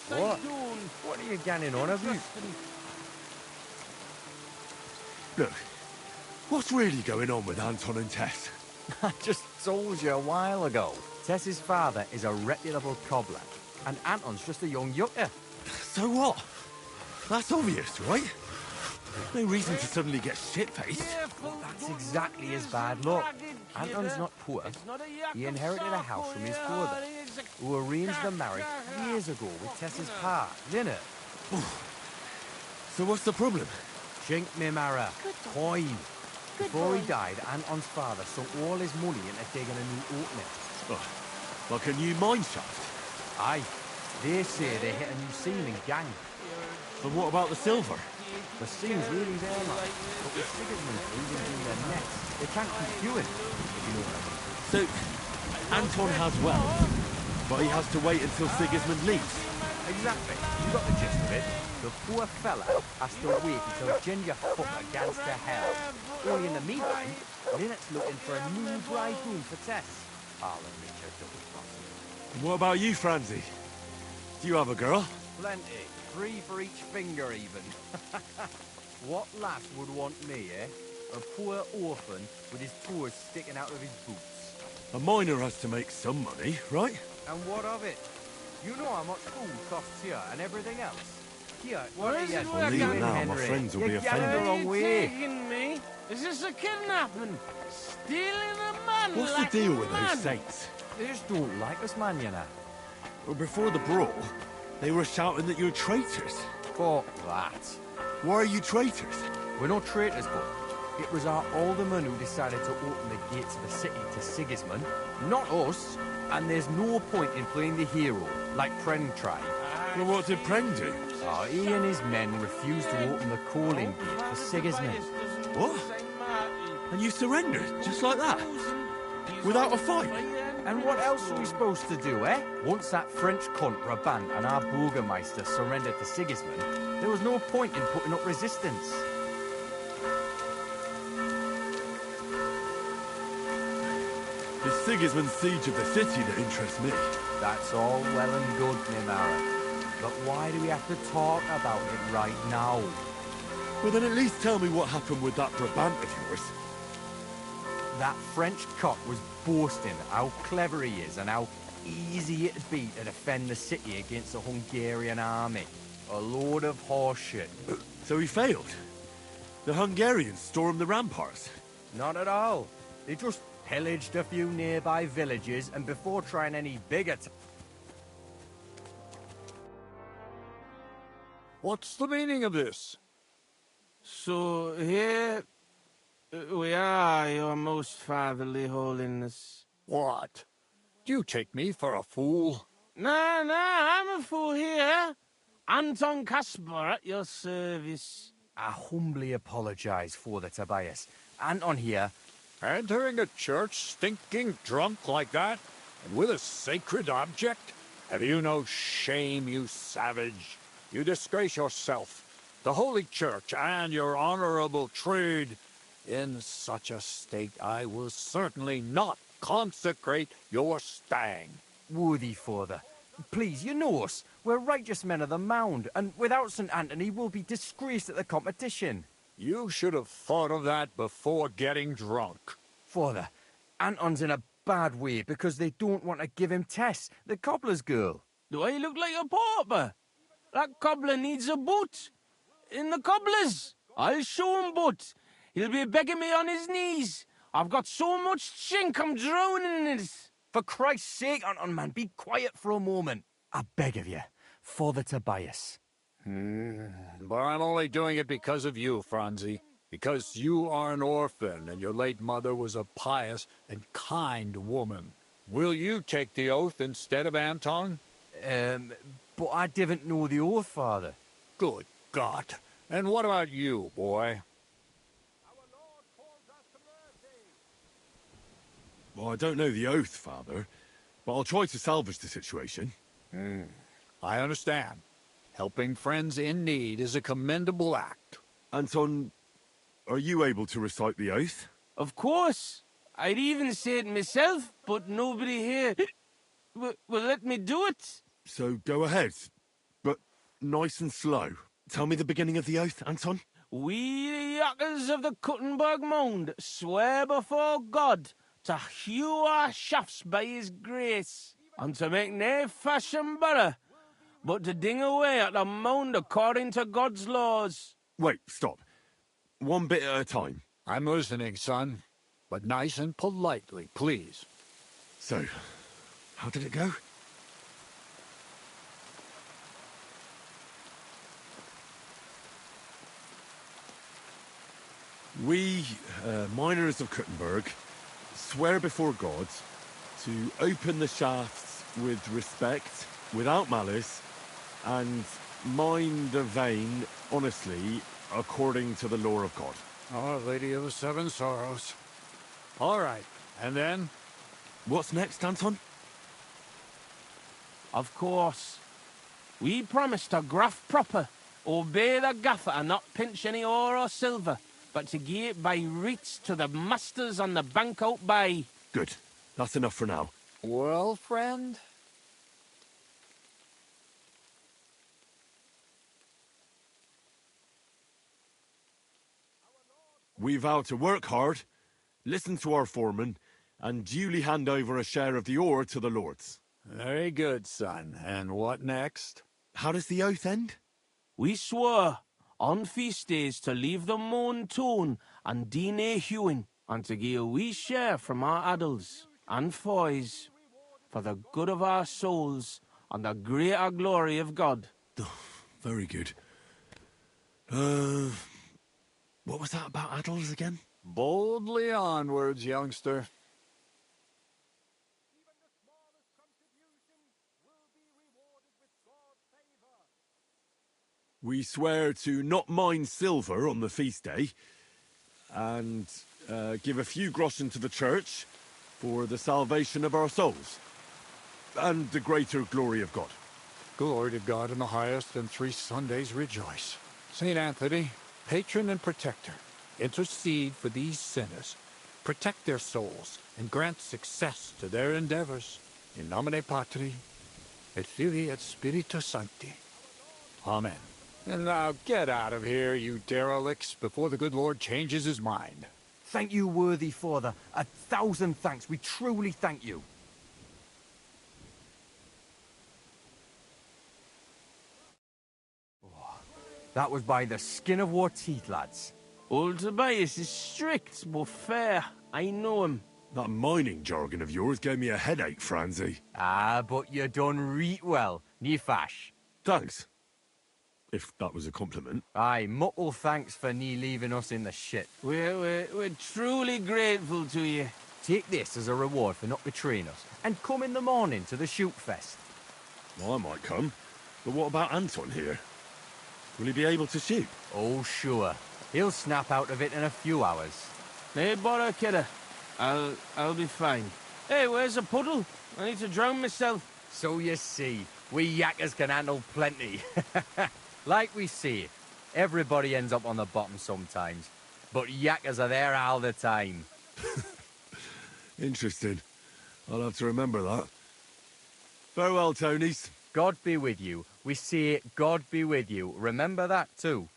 What? What are you ganning on about? Look, what's really going on with Anton and Tess? I just told you a while ago. Tess's father is a reputable cobbler, and Anton's just a young yucca. So what? That's obvious, right? No reason to suddenly get shit-faced. That's exactly his bad luck. Anton's not poor. He inherited a house from his father, who arranged the marriage years ago with Tess's pa, Linnard. So what's the problem? Chink me Mara. Coin. Before he died, Anton's father sunk all his money into digging a new opening. Oh, like a new mine shaft? Aye. They say they hit a new ceiling gang. And what about the silver? The seam's really there, man. But with Sigismund leaving in their nets, they can't keep doing, if you know what I mean. So, Anton has wealth, but he has to wait until Sigismund leaves. Exactly. You got the gist of it. The poor fella has to wait until Ginger Fucker gans to hell. Only in the meantime, Lynette's looking for a new bridegroom for Tess. I'll arrange her double crossing. And what about you, Franzi? Do you have a girl? Plenty. 3 for each finger, even. What lass would want me, eh? A poor orphan with his toes sticking out of his boots. A miner has to make some money, right? And what of it? You know how much food costs here and everything else. Here, what are you Well, even now, my friends will be offended. Where are you taking me? Is this a kidnapping? Stealing a man? What's like the deal a with man? those saints? They just don't like us, man, you know. Well, before the brawl, they were shouting that you're traitors. Fuck that. Why are you traitors? We're not traitors, but it was our alderman who decided to open the gates of the city to Sigismund, not us. And there's no point in playing the hero, like Pren tried. Well, what did Pren do? Oh, he and his men refused to open the calling gate for Sigismund. What? And you surrendered, just like that? Without a fight? And what else are we supposed to do, eh? Once that French cunt Brabant and our Burgermeister surrendered to Sigismund, there was no point in putting up resistance. It's Sigismund's siege of the city that interests me. That's all well and good, Mimara. But why do we have to talk about it right now? Well, then at least tell me what happened with that Brabant of yours. That French cock was boasting how clever he is and how easy it'd be to defend the city against the Hungarian army. A load of horseshit. So he failed? The Hungarians stormed the ramparts? Not at all. They just pillaged a few nearby villages, and before trying any bigger What's the meaning of this? So here we are, your most fatherly holiness. What? Do you take me for a fool? Nah, I'm a fool here. Anton Kasper at your service. I humbly apologize for the Tobias. Anton here. Entering a church stinking drunk like that? And with a sacred object? Have you no shame, you savage? You disgrace yourself, the Holy Church, and your honorable trade. In such a state, I will certainly not consecrate your stang. Worthy father, please, you know us. We're righteous men of the Mound, and without St. Anthony, we'll be disgraced at the competition. You should have thought of that before getting drunk. Father, Anton's in a bad way because they don't want to give him Tess, the cobbler's girl. Do I look like a pauper? That cobbler needs a boot. In the cobbler's. I'll show him boot. He'll be begging me on his knees. I've got so much chink, I'm drowning in it. For Christ's sake, Anton, man, be quiet for a moment. I beg of you, Father Tobias. But I'm only doing it because of you, Franzi. Because you are an orphan, and your late mother was a pious and kind woman. Will you take the oath instead of Anton? But I didn't know the oath, Father. Good God. And what about you, boy? Well, I don't know the oath, Father, but I'll try to salvage the situation. I understand. Helping friends in need is a commendable act. Anton, are you able to recite the oath? Of course. I'd even say it myself, but nobody here will let me do it. So go ahead, but nice and slow. Tell me the beginning of the oath, Anton. We, the Yakkers of the Kuttenberg Mound, swear before God to hew our shafts by his grace, and to make nae fashion better, but to ding away at the mound according to God's laws. Wait, stop. One bit at a time. I'm listening, son, but nice and politely, please. So, how did it go? We, miners of Kuttenberg, swear before God to open the shafts with respect, without malice, and mine the vein honestly, according to the law of God. Our Lady of the Seven Sorrows. All right, and then? What's next, Anton? Of course. We promised to graft proper, obey the gaffer and not pinch any ore or silver, but to gie it by reets to the masters on the bank out by. Good. That's enough for now. Well, friend? We vow to work hard, listen to our foreman, and duly hand over a share of the ore to the lords. Very good, son. And what next? How does the oath end? We swore on feast days to leave the moan tone and do nae hewing, and to gie a wee share from our addles and foys for the good of our souls and the greater glory of God. Very good. What was that about addles again? Boldly onwards, youngster. We swear to not mine silver on the feast day, and give a few groschen to the church for the salvation of our souls, and the greater glory of God. Glory to God in the highest, and 3 Sundays rejoice. St. Anthony, patron and protector, intercede for these sinners, protect their souls, and grant success to their endeavors. In nomine Patri, et Filii, et Spiritus Sancti. Amen. And now get out of here, you derelicts, before the good Lord changes his mind. Thank you, worthy father. 1,000 thanks. We truly thank you. That was by the skin of our teeth, lads. Old Tobias is strict but fair. I know him. That mining jargon of yours gave me a headache, Franzi. Ah, but you done reet well. Ni fash. Thanks. If that was a compliment. Aye, muckle thanks for nie leaving us in the shit. We're truly grateful to you. Take this as a reward for not betraying us, and come in the morning to the shoot fest. Well, I might come, but what about Anton here? Will he be able to shoot? Oh, sure. He'll snap out of it in a few hours. Hey, bother, kidder. I'll be fine. Hey, where's the puddle? I need to drown myself. So you see, we yakkers can handle plenty. Like we see, everybody ends up on the bottom sometimes, but yakkers are there all the time. Interesting. I'll have to remember that. Farewell, Tonys. God be with you. We say God be with you. Remember that too.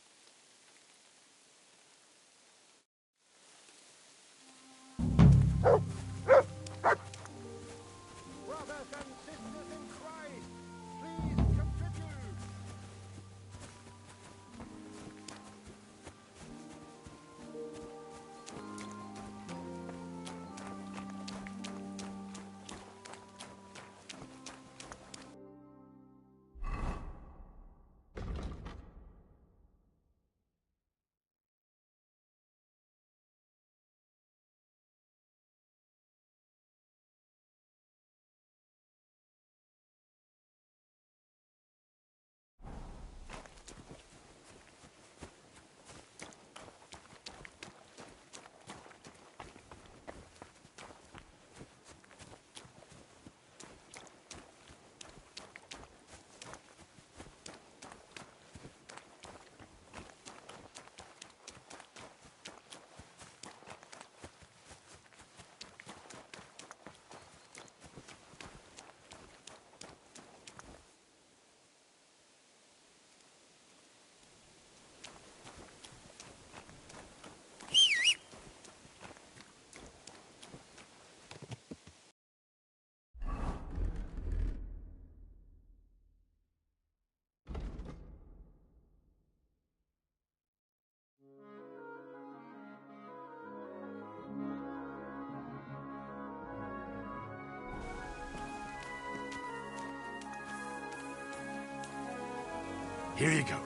Here you go.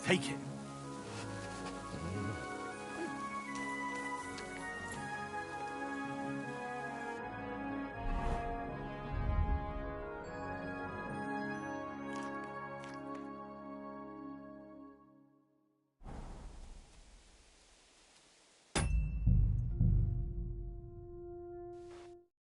Take it.